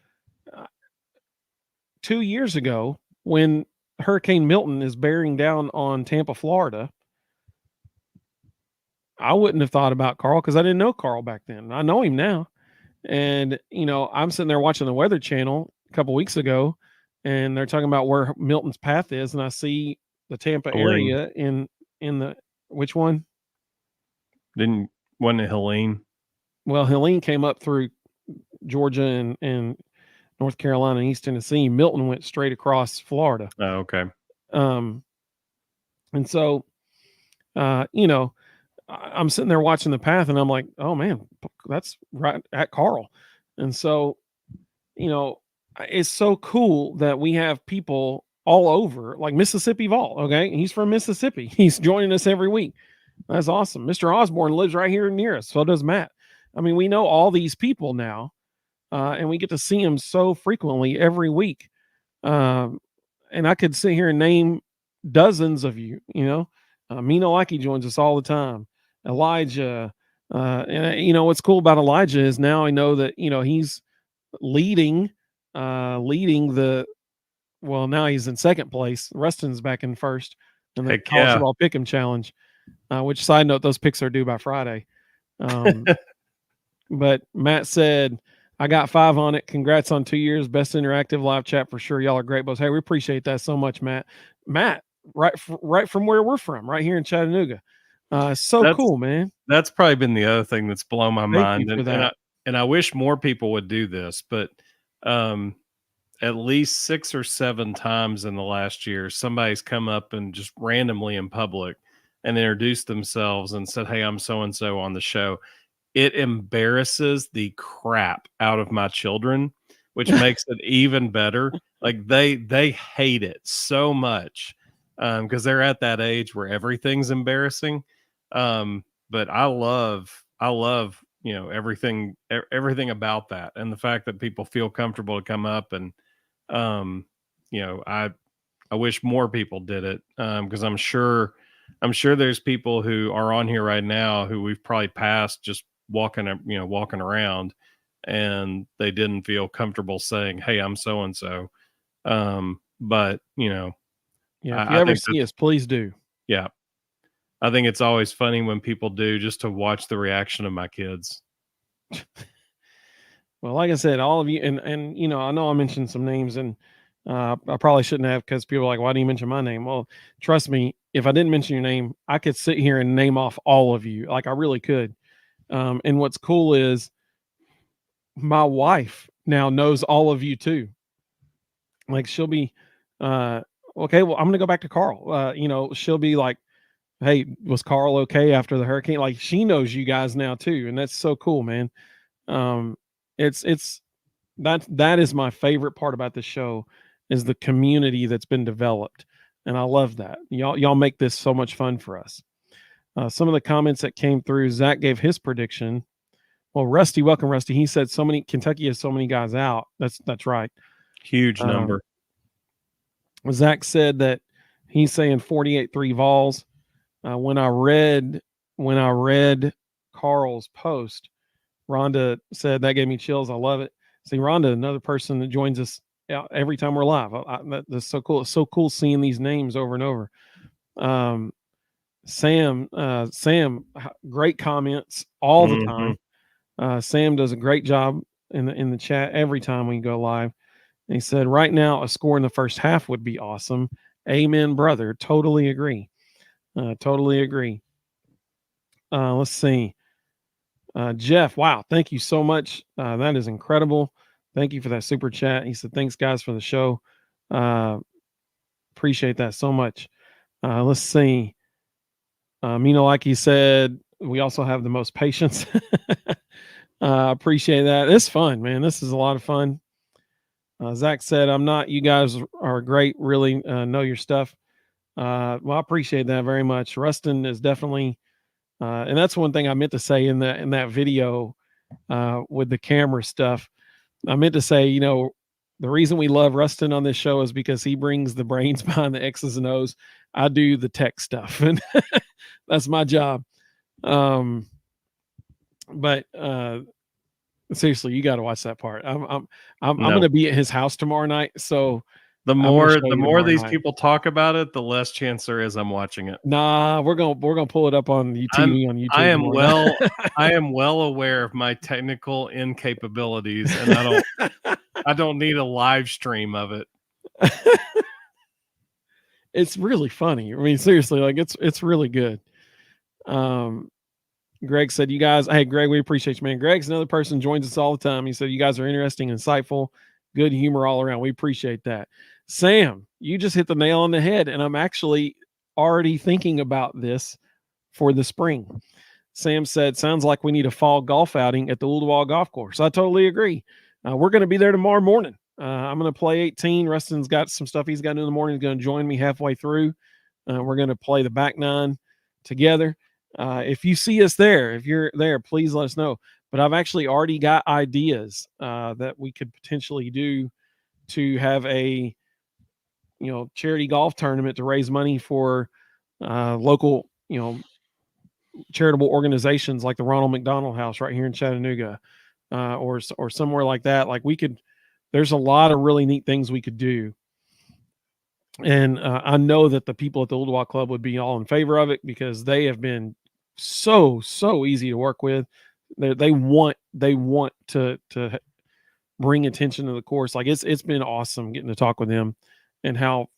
2 years ago, when Hurricane Milton is bearing down on Tampa, Florida, I wouldn't have thought about Carl because I didn't know Carl back then. I know him now. And, I'm sitting there watching the Weather Channel a couple weeks ago, and they're talking about where Milton's path is, and I see the Tampa area in the which one? Didn't Wasn't it Helene? Well, Helene came up through Georgia and North Carolina and East Tennessee. Milton went straight across Florida. Oh, okay. And so, I'm sitting there watching the path and I'm like, oh man, that's right at Carl. And so, it's so cool that we have people all over, like Mississippi Vol. Okay. He's from Mississippi. He's joining us every week. That's awesome. Mr. Osborne lives right here near us. So does Matt. I mean, we know all these people now, and we get to see them so frequently every week. Um, and I could sit here and name dozens of you. Mina Likey joins us all the time. Elijah, and what's cool about Elijah is now I know that he's leading the. Well, now he's in second place. Rustin's back in first in the Heck college yeah. football pick'em challenge. Which, side note, those picks are due by Friday. But Matt said, I got 5 on it. Congrats on 2 years. Best interactive live chat for sure. Y'all are great, boys. Hey, we appreciate that so much, Matt. Matt, right from where we're from, right here in Chattanooga. So cool, man. That's probably been the other thing that's blown my mind. You for that. And I wish more people would do this, but at least 6 or 7 times in the last year, somebody's come up and just randomly in public and introduced themselves and said, "Hey, I'm so and so on the show." It embarrasses the crap out of my children, which makes it even better. Like they hate it so much because they're at that age where everything's embarrassing. But I love everything about that, and the fact that people feel comfortable to come up and I wish more people did it because I'm sure there's people who are on here right now who we've probably passed just walking around, and they didn't feel comfortable saying, "Hey, I'm so and so." But if you ever see us, please do. Yeah, I think it's always funny when people do, just to watch the reaction of my kids. Well, like I said, all of you, and I know I mentioned some names, and I probably shouldn't have, because people are like, "Why do you mention my name?" Well, trust me, if I didn't mention your name, I could sit here and name off all of you. Like, I really could. And what's cool is my wife now knows all of you too. Like, she'll be, okay, well, I'm gonna go back to Carl. She'll be like, "Hey, was Carl okay after the hurricane?" Like, she knows you guys now too, and that's so cool, man. It's that is my favorite part about the show, is the community that's been developed, and I love that. Y'all make this so much fun for us. Some of the comments that came through, Zach gave his prediction. Well, Rusty, welcome, Rusty. He said Kentucky has so many guys out. That's right. Huge number. Zach said that he's saying 48-3 Vols. When I read Carl's post, Rhonda said that gave me chills. I love it. See, Rhonda, another person that joins us every time we're live. That's so cool. It's so cool seeing these names over and over. Sam, great comments all the time. Sam does a great job in the chat every time we go live. And he said, right now, a score in the first half would be awesome. Amen, brother. Totally agree. Totally agree. Let's see. Jeff, wow, thank you so much. That is incredible. Thank you for that super chat. He said, thanks, guys, for the show. Appreciate that so much. Let's see. Like he said, we also have the most patience. Appreciate that. It's fun, man. This is a lot of fun. Zach said, I'm not. You guys are great. Really know your stuff. Well, I appreciate that very much. Rustin is definitely, and that's one thing I meant to say in that video with the camera stuff. I meant to say, the reason we love Rustin on this show is because he brings the brains behind the X's and O's. I do the tech stuff, and that's my job. But seriously, you got to watch that part. I'm going to be at his house tomorrow night, so the more these people talk about it, the less chance there is I'm watching it. Nah, we're gonna pull it up on YouTube. On YouTube. I am well aware of my technical incapabilities, and I don't need a live stream of it. It's really funny. I mean, seriously, like it's really good. Greg said, you guys, hey, Greg, we appreciate you, man. Greg's another person joins us all the time. He said, you guys are interesting, insightful, good humor all around. We appreciate that. Sam, you just hit the nail on the head, and I'm actually already thinking about this for the spring. Sam said, sounds like we need a fall golf outing at the Ooltewah Golf Course. I totally agree. We're going to be there tomorrow morning. I'm going to play 18. Rustin's got some stuff he's got to do in the morning. He's going to join me halfway through. We're going to play the back nine together. If you see us there, if you're there, please let us know. But I've actually already got ideas that we could potentially do to have a charity golf tournament to raise money for local charitable organizations like the Ronald McDonald House right here in Chattanooga, or somewhere like that. Like there's a lot of really neat things we could do. And I know that the people at the Ooltewah Club would be all in favor of it because they have been so easy to work with. They want to bring attention to the course. Like it's been awesome getting to talk with them and how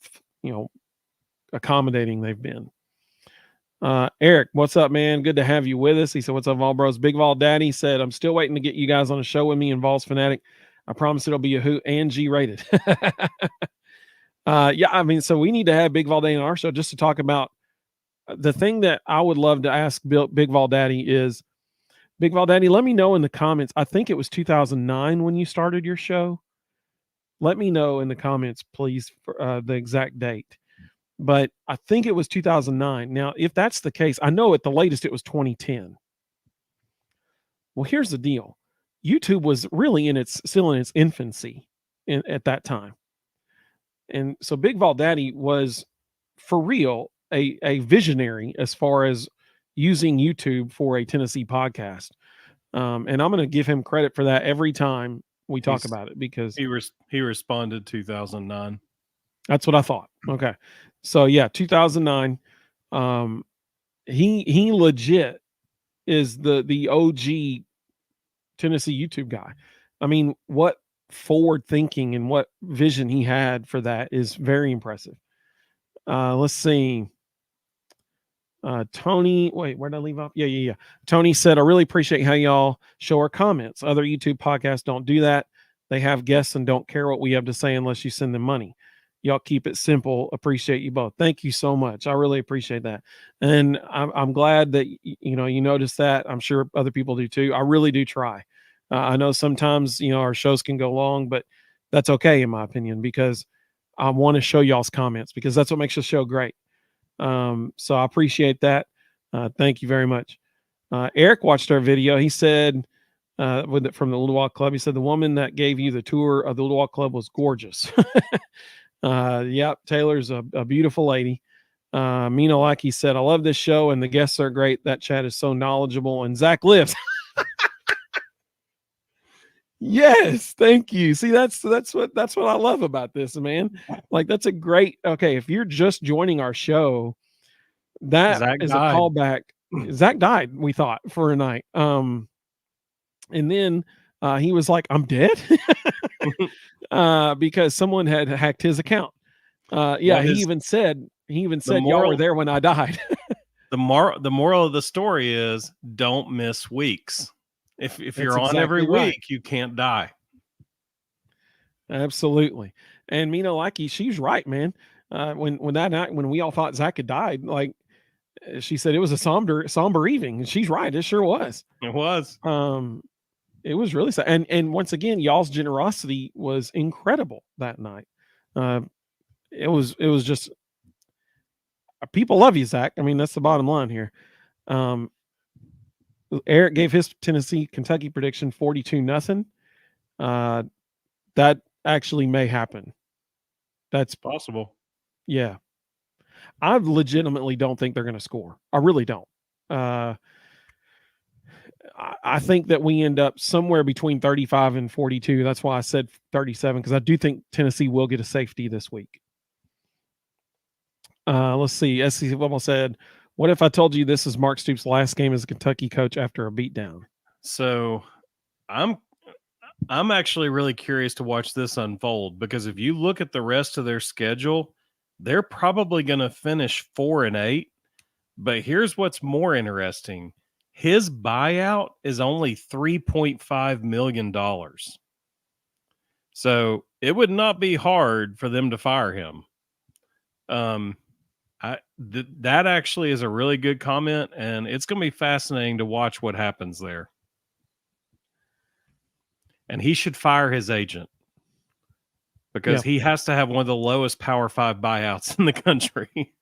accommodating they've been. Eric, what's up, man? Good to have you with us. He said, what's up, Vol Bros? Big Vol Daddy said, I'm still waiting to get you guys on a show with me and Vols Fanatic. I promise it'll be a hoot and G rated. Yeah, I mean, so we need to have Big Vol Daddy on our show just to talk about the thing that I would love to ask Big Vol Daddy is, Big Vol Daddy, let me know in the comments. I think it was 2009 when you started your show. Let me know in the comments, please, for the exact date. But I think it was 2009. Now, if that's the case, I know at the latest it was 2010. Well, here's the deal. YouTube was really still in its infancy at that time. And so Big Vol Daddy was, for real, a visionary as far as using YouTube for a Tennessee podcast. And I'm going to give him credit for that every time we talk about it because he responded 2009. That's what I thought. Okay. So yeah, 2009. He legit is the OG Tennessee YouTube guy. I mean, what forward thinking and what vision he had for that is very impressive. Let's see. Tony, wait, where did I leave off? Yeah. Tony said, I really appreciate how y'all show our comments. Other YouTube podcasts don't do that. They have guests and don't care what we have to say unless you send them money. Y'all keep it simple. Appreciate you both. Thank you so much. I really appreciate that. And I'm glad that, you noticed that. I'm sure other people do too. I really do try. I know sometimes, our shows can go long, but that's okay in my opinion, because I want to show y'all's comments because that's what makes the show great. So I appreciate that. Thank you very much. Eric watched our video. He said, from the Ooltewah Club, he said, the woman that gave you the tour of the Ooltewah Club was gorgeous. Yep. Taylor's a beautiful lady. Mina Lackey said, I love this show and the guests are great. That chat is so knowledgeable. And Zach lives. Yes, thank you. See, that's what I love about this, man. Like that's a great. Okay, if you're just joining our show, that Zach is died. a callback. Zach died, we thought, for a night. And then he was like, "I'm dead," because someone had hacked his account. Yeah, well, he even said y'all were there when I died. The moral of the story is don't miss weeks. If you're on every week, you can't die. Absolutely. And Mina Lackey, she's right, man. When that night, when we all thought Zach had died, like she said, it was a somber evening. And she's right. It sure was. It was. It was really sad. And once again, y'all's generosity was incredible that night. It was just, people love you, Zach. I mean, that's the bottom line here. Eric gave his Kentucky prediction 42-0. That actually may happen. That's possible. Yeah. I legitimately don't think they're going to score. I really don't. I think that we end up somewhere between 35 and 42. That's why I said 37, because I do think Tennessee will get a safety this week. Let's see. SC Football said, what if I told you this is Mark Stoops' last game as a Kentucky coach after a beatdown? So I'm actually really curious to watch this unfold, because if you look at the rest of their schedule, they're probably going to finish 4-8. But here's what's more interesting. his buyout is only $3.5 million. So it would not be hard for them to fire him. That actually is a really good comment, and it's going to be fascinating to watch what happens there. And he should fire his agent because he has to have one of the lowest Power 5 buyouts in the country.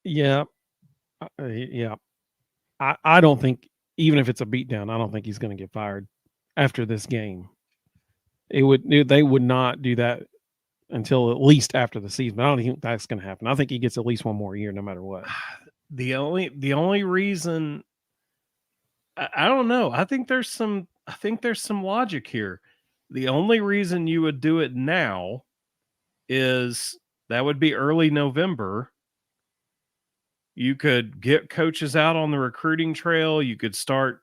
Yeah. Yeah. I don't think, even if it's a beatdown, I don't think he's going to get fired after this game. They would not do that until at least after the season. I don't think that's going to happen. I think he gets at least one more year, no matter what. The only reason, I don't know. I think there's some logic here. The only reason you would do it now is that would be early November. You could get coaches out on the recruiting trail. You could start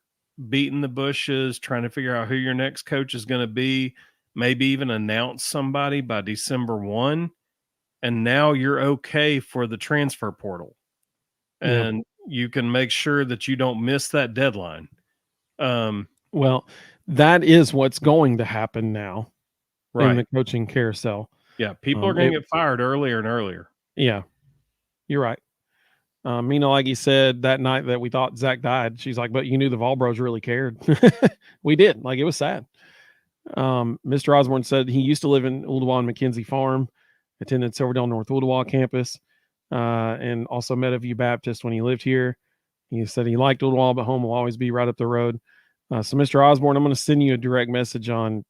beating the bushes, trying to figure out who your next coach is going to be, maybe even announce somebody by December 1. And now you're okay for the transfer portal. And you can make sure that you don't miss that deadline. Well, that is what's going to happen now in the coaching carousel. Yeah, people are going to get fired earlier and earlier. Yeah, you're right. Mina, like he said that night that we thought Zach died, she's like, but you knew the Vol Bros really cared. We did. Like, it was sad. Mr. Osborne said he used to live in Ooltewah and McKenzie Farm, attended Silverdale North Ooltewah campus, and also met a View Baptist when he lived here. He said he liked Ooltewah, but home will always be right up the road. So, Mr. Osborne, I'm going to send you a direct message on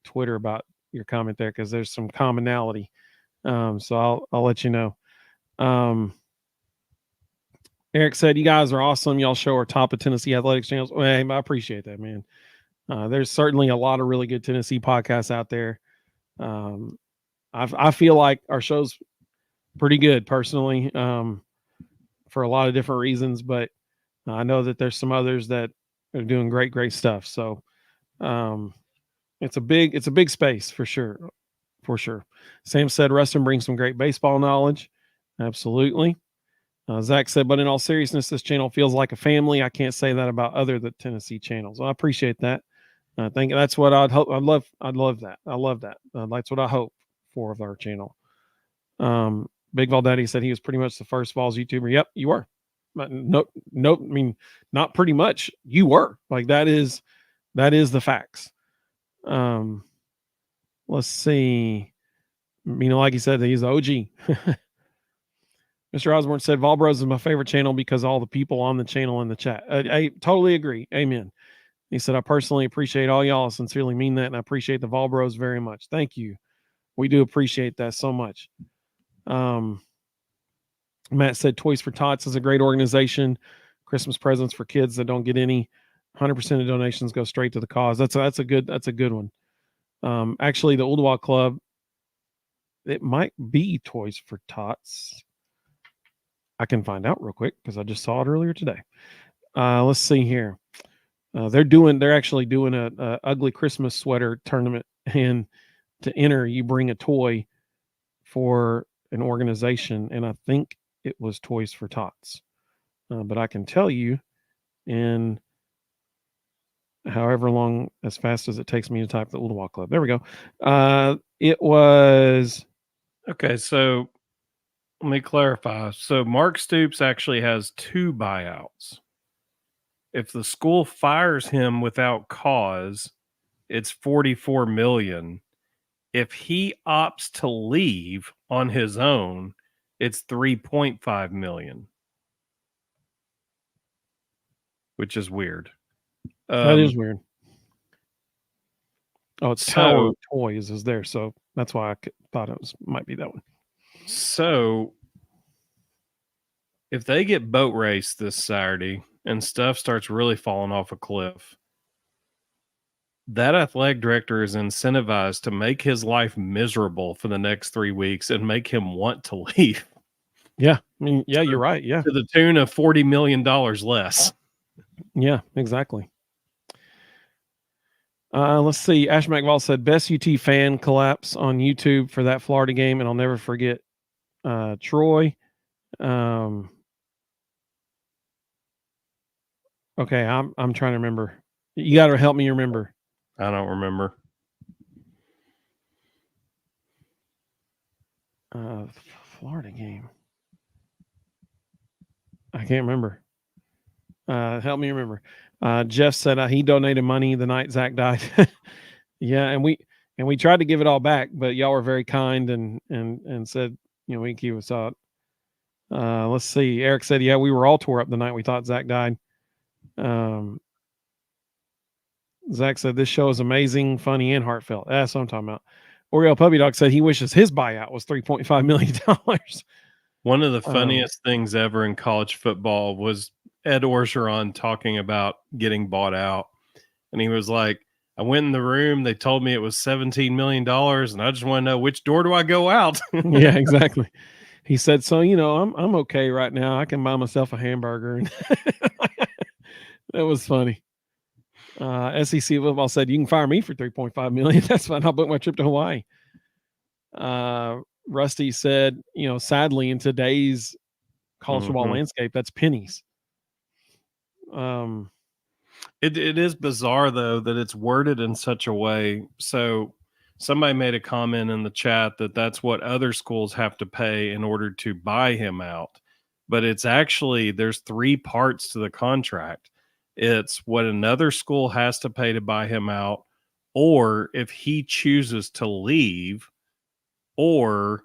Twitter about your comment there, because there's some commonality. So I'll let you know. Eric said, you guys are awesome. Y'all show our top of Tennessee athletics channels. Well, hey, I appreciate that, man. There's certainly a lot of really good Tennessee podcasts out there. I feel like our show's pretty good personally, for a lot of different reasons, but I know that there's some others that are doing great stuff. So it's a big space for sure. Sam said Rustin brings some great baseball knowledge. Absolutely. Zach said, but in all seriousness, this channel feels like a family. I can't say that about other the Tennessee channels. Well, I appreciate that. I think that's what I'd hope. I'd love that. I love that. That's what I hope for of our channel. Big Vol Daddy said he was pretty much the first Vols YouTuber. Yep, you were. But no, I mean, not pretty much. You were. Like, that is the facts. Let's see. You know, like he said, he's the OG. Mr. Osborne said, Vol Bros is my favorite channel because all the people on the channel in the chat. I totally agree. Amen. He said, I personally appreciate all y'all. I sincerely mean that, and I appreciate the Vol Bros very much. Thank you. We do appreciate that so much. Matt said, Toys for Tots is a great organization. Christmas presents for kids that don't get any. 100% of donations go straight to the cause. That's a good one. Actually, the Ooltewah Club, it might be Toys for Tots. I can find out real quick because I just saw it earlier today. Let's see here. They're actually doing a ugly Christmas sweater tournament, and to enter, you bring a toy for an organization, and I think it was Toys for Tots. But I can tell you in however long, as fast as it takes me to type the Ooltewah Club. There we go. It was. Okay, so let me clarify. So Mark Stoops actually has 2 buyouts. If the school fires him without cause, it's $44 million. If he opts to leave on his own, it's $3.5 million, which is weird. That is weird. Oh, it's Tower of Toys is there, so that's why I thought it might be that one. So if they get boat race this Saturday and stuff starts really falling off a cliff, that athletic director is incentivized to make his life miserable for the next 3 weeks and make him want to leave. Yeah. I mean, yeah, you're right. Yeah. To the tune of $40 million less. Yeah, exactly. Let's see. Ash McVall said, best UT fan collapse on YouTube for that Florida game, and I'll never forget Troy. Okay, I'm trying to remember. You got to help me remember. I don't remember. Florida game. I can't remember. Help me remember. Jeff said he donated money the night Zach died. Yeah, and we tried to give it all back, but y'all were very kind and said, we can keep us out. Let's see. Eric said, yeah, we were all tore up the night we thought Zach died. Zach said this show is amazing, funny, and heartfelt. That's what I'm talking about. Oriole Puppy Dog said he wishes his buyout was $3.5 million. One of the funniest things ever in college football was Ed Orgeron talking about getting bought out. And he was like, I went in the room, they told me it was $17 million, and I just want to know, which door do I go out? Yeah, exactly. He said, so, I'm okay right now. I can buy myself a hamburger. And that was funny. SEC football said, you can fire me for $3.5 million. That's fine. I'll book my trip to Hawaii. Rusty said, sadly in today's college football landscape, that's pennies. It is bizarre though that it's worded in such a way. So somebody made a comment in the chat that that's what other schools have to pay in order to buy him out. But it's actually, there's 3 parts to the contract. It's what another school has to pay to buy him out, or if he chooses to leave, or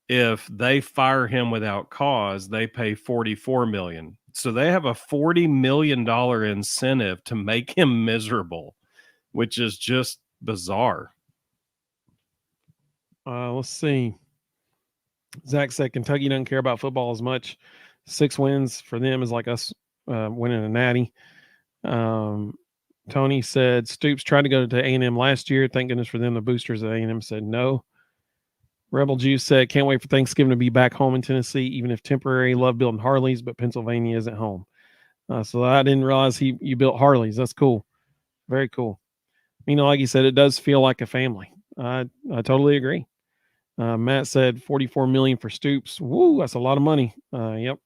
if they fire him without cause, they pay $44 million. So they have a $40 million incentive to make him miserable, which is just bizarre. Let's see. Zach said Kentucky doesn't care about football as much. 6 wins for them is like us winning a natty. Tony said Stoops tried to go to A&M last year. Thank goodness for them. The boosters at A&M said no. Rebel Juice said, can't wait for Thanksgiving to be back home in Tennessee, even if temporary. Love building Harleys, but Pennsylvania isn't home. So I didn't realize you built Harleys. That's cool. Very cool. Like you said, it does feel like a family. I totally agree. Matt said 44 million for Stoops. Woo, that's a lot of money. Yep.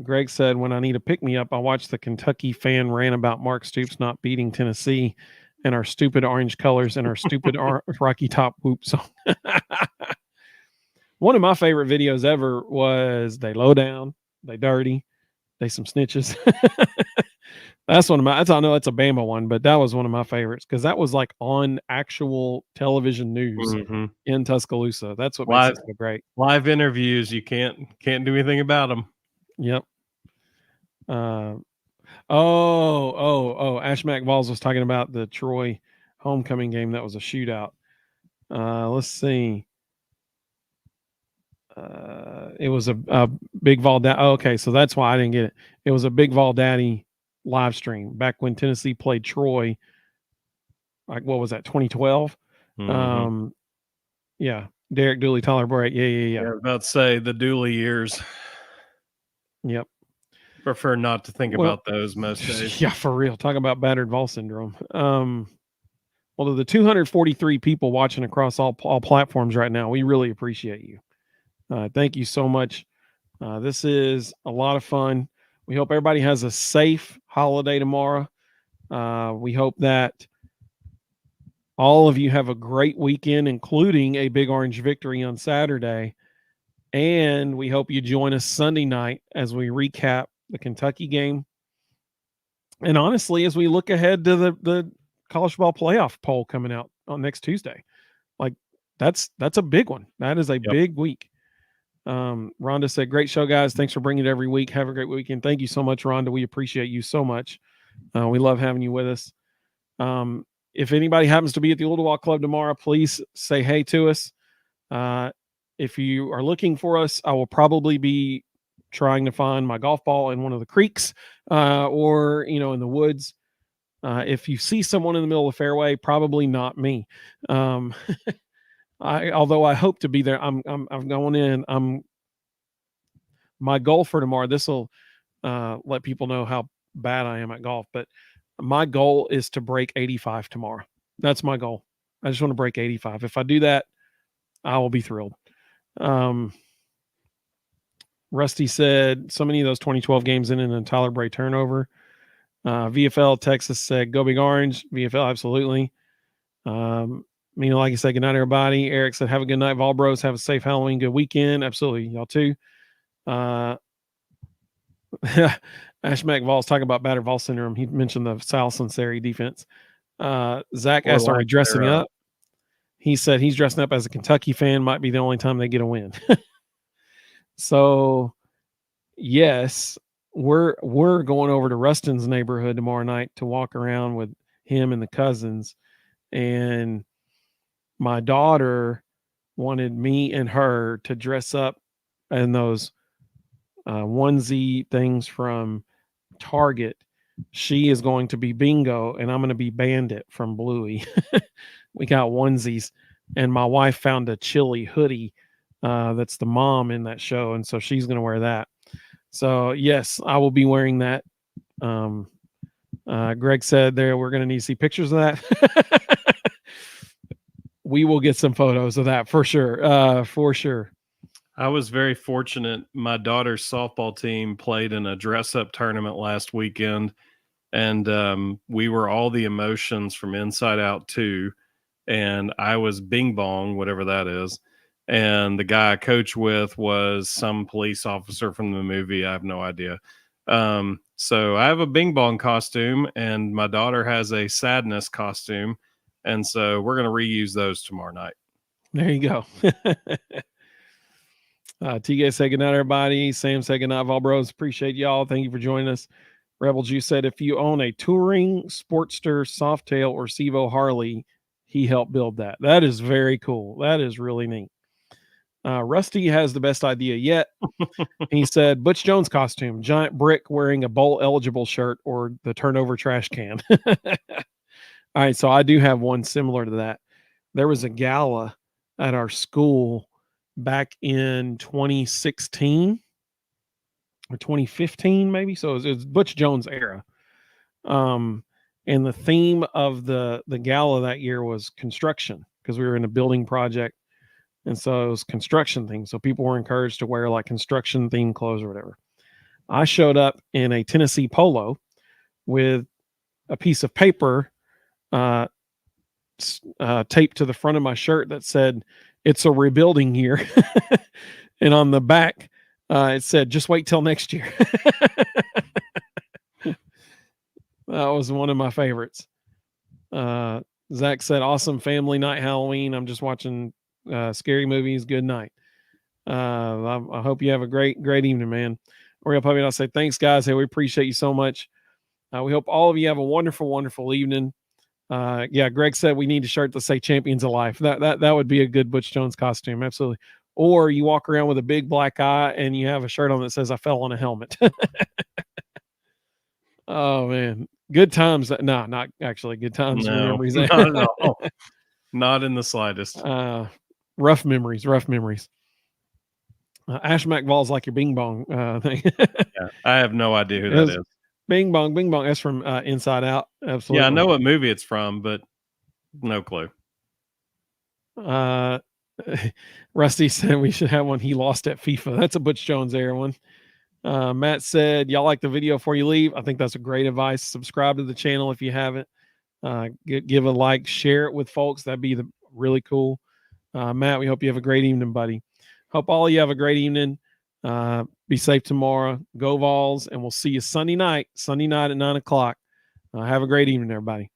Greg said, when I need a pick me up, I watch the Kentucky fan rant about Mark Stoops not beating Tennessee and our stupid orange colors and our stupid Rocky Top whoop song. One of my favorite videos ever was they low down, they dirty, they some snitches. That's one of my, I know it's a Bama one, but that was one of my favorites because that was like on actual television news in Tuscaloosa. That's what makes it so great. Live interviews, you can't do anything about them. Yep. Ash McValls was talking about the Troy homecoming game that was a shootout. Let's see. It was a Big Vol Daddy. Oh, okay, so that's why I didn't get it. It was a Big Vol Daddy live stream back when Tennessee played Troy. Like, what was that, 2012? Yeah, Derek Dooley, Tyler Bright. Yeah. I was about to say the Dooley years. Yep. Prefer not to think about those most days. Yeah, for real. Talk about battered Vol syndrome. Well, to the 243 people watching across all platforms right now, we really appreciate you. Thank you so much. This is a lot of fun. We hope everybody has a safe holiday tomorrow. We hope that all of you have a great weekend, including a Big Orange victory on Saturday. And we hope you join us Sunday night as we recap the Kentucky game. And honestly, as we look ahead to the college football playoff poll coming out on next Tuesday, like that's a big one. That is a big week. Rhonda said, great show, guys. Thanks for bringing it every week. Have a great weekend. Thank you so much, Rhonda. We appreciate you so much. We love having you with us. If anybody happens to be at the Oldawal Club tomorrow, please say hey to us. If you are looking for us, I will probably be trying to find my golf ball in one of the creeks or, in the woods. If you see someone in the middle of the fairway, probably not me. Although I hope to be there. I'm going in. My goal for tomorrow, this will let people know how bad I am at golf, but my goal is to break 85 tomorrow. That's my goal. I just want to break 85. If I do that, I will be thrilled. Rusty said so many of those 2012 games ended in a Tyler Bray turnover. VFL Texas said go Big Orange. VFL absolutely. Like I said, good night everybody. Eric said have a good night, Vol Bros. Have a safe Halloween, good weekend. Absolutely, y'all too. Ash McVall's talking about battered Vol syndrome. He mentioned the Sal Sunseri defense. Zach asked, are we dressing up? He said he's dressing up as a Kentucky fan. Might be the only time they get a win. So, yes, we're going over to Rustin's neighborhood tomorrow night to walk around with him and the cousins. And my daughter wanted me and her to dress up in those onesie things from Target. She is going to be Bingo, and I'm going to be Bandit from Bluey. We got onesies, and my wife found a chilly hoodie that's the mom in that show, and so she's going to wear that. So yes, I will be wearing that. Greg said there we're going to need to see pictures of that. We will get some photos of that for sure. For sure. I was very fortunate. My daughter's softball team played in a dress-up tournament last weekend, and we were all the emotions from Inside Out 2, and I was Bing Bong, whatever that is, and the guy I coach with was some police officer from the movie. I have no idea. So I have a Bing Bong costume, and my daughter has a Sadness costume, and so we're going to reuse those tomorrow night. There you go. TK said good night, everybody. Sam said good night, Vol Bros. Appreciate y'all. Thank you for joining us. Rebel Juice said if you own a Touring, Sportster, Softail, or Sevo Harley, he helped build that. That is very cool. That is really neat. Rusty has the best idea yet. He said Butch Jones costume, giant brick wearing a bowl eligible shirt or the turnover trash can. All right, so I do have one similar to that. There was a gala at our school back in 2016 or 2015, maybe. So it was Butch Jones era. And the theme of the gala that year was construction because we were in a building project. And so it was construction theme. So people were encouraged to wear like construction themed clothes or whatever. I showed up in a Tennessee polo with a piece of paper taped to the front of my shirt that said, "It's a rebuilding year." And on the back, it said, "Just wait till next year." That was one of my favorites. Zach said, "Awesome family night Halloween. I'm just watching scary movies. Good night." I hope you have a great evening, man. Oriel Puppy, I'll say thanks, guys. Hey, we appreciate you so much. We hope all of you have a wonderful, wonderful evening. Yeah, Greg said we need a shirt to say "Champions of Life." That would be a good Butch Jones costume, absolutely. Or you walk around with a big black eye and you have a shirt on that says "I fell on a helmet." Oh man, good times. No, not actually good times. No, memories. Not at all. Not in the slightest. Rough memories. Ash McVall's like your Bing Bong thing. Yeah, I have no idea who that is. Bing Bong. That's from Inside Out. Absolutely. Yeah, I know what movie it's from, but no clue. Rusty said we should have one. He lost at FIFA. That's a Butch Jones era one. Matt said, y'all like the video before you leave? I think that's a great advice. Subscribe to the channel if you haven't. Give a like, share it with folks. That'd be really cool. Matt, we hope you have a great evening, buddy. Hope all of you have a great evening. Be safe tomorrow. Go Vols, and we'll see you Sunday night at 9 o'clock. Have a great evening, everybody.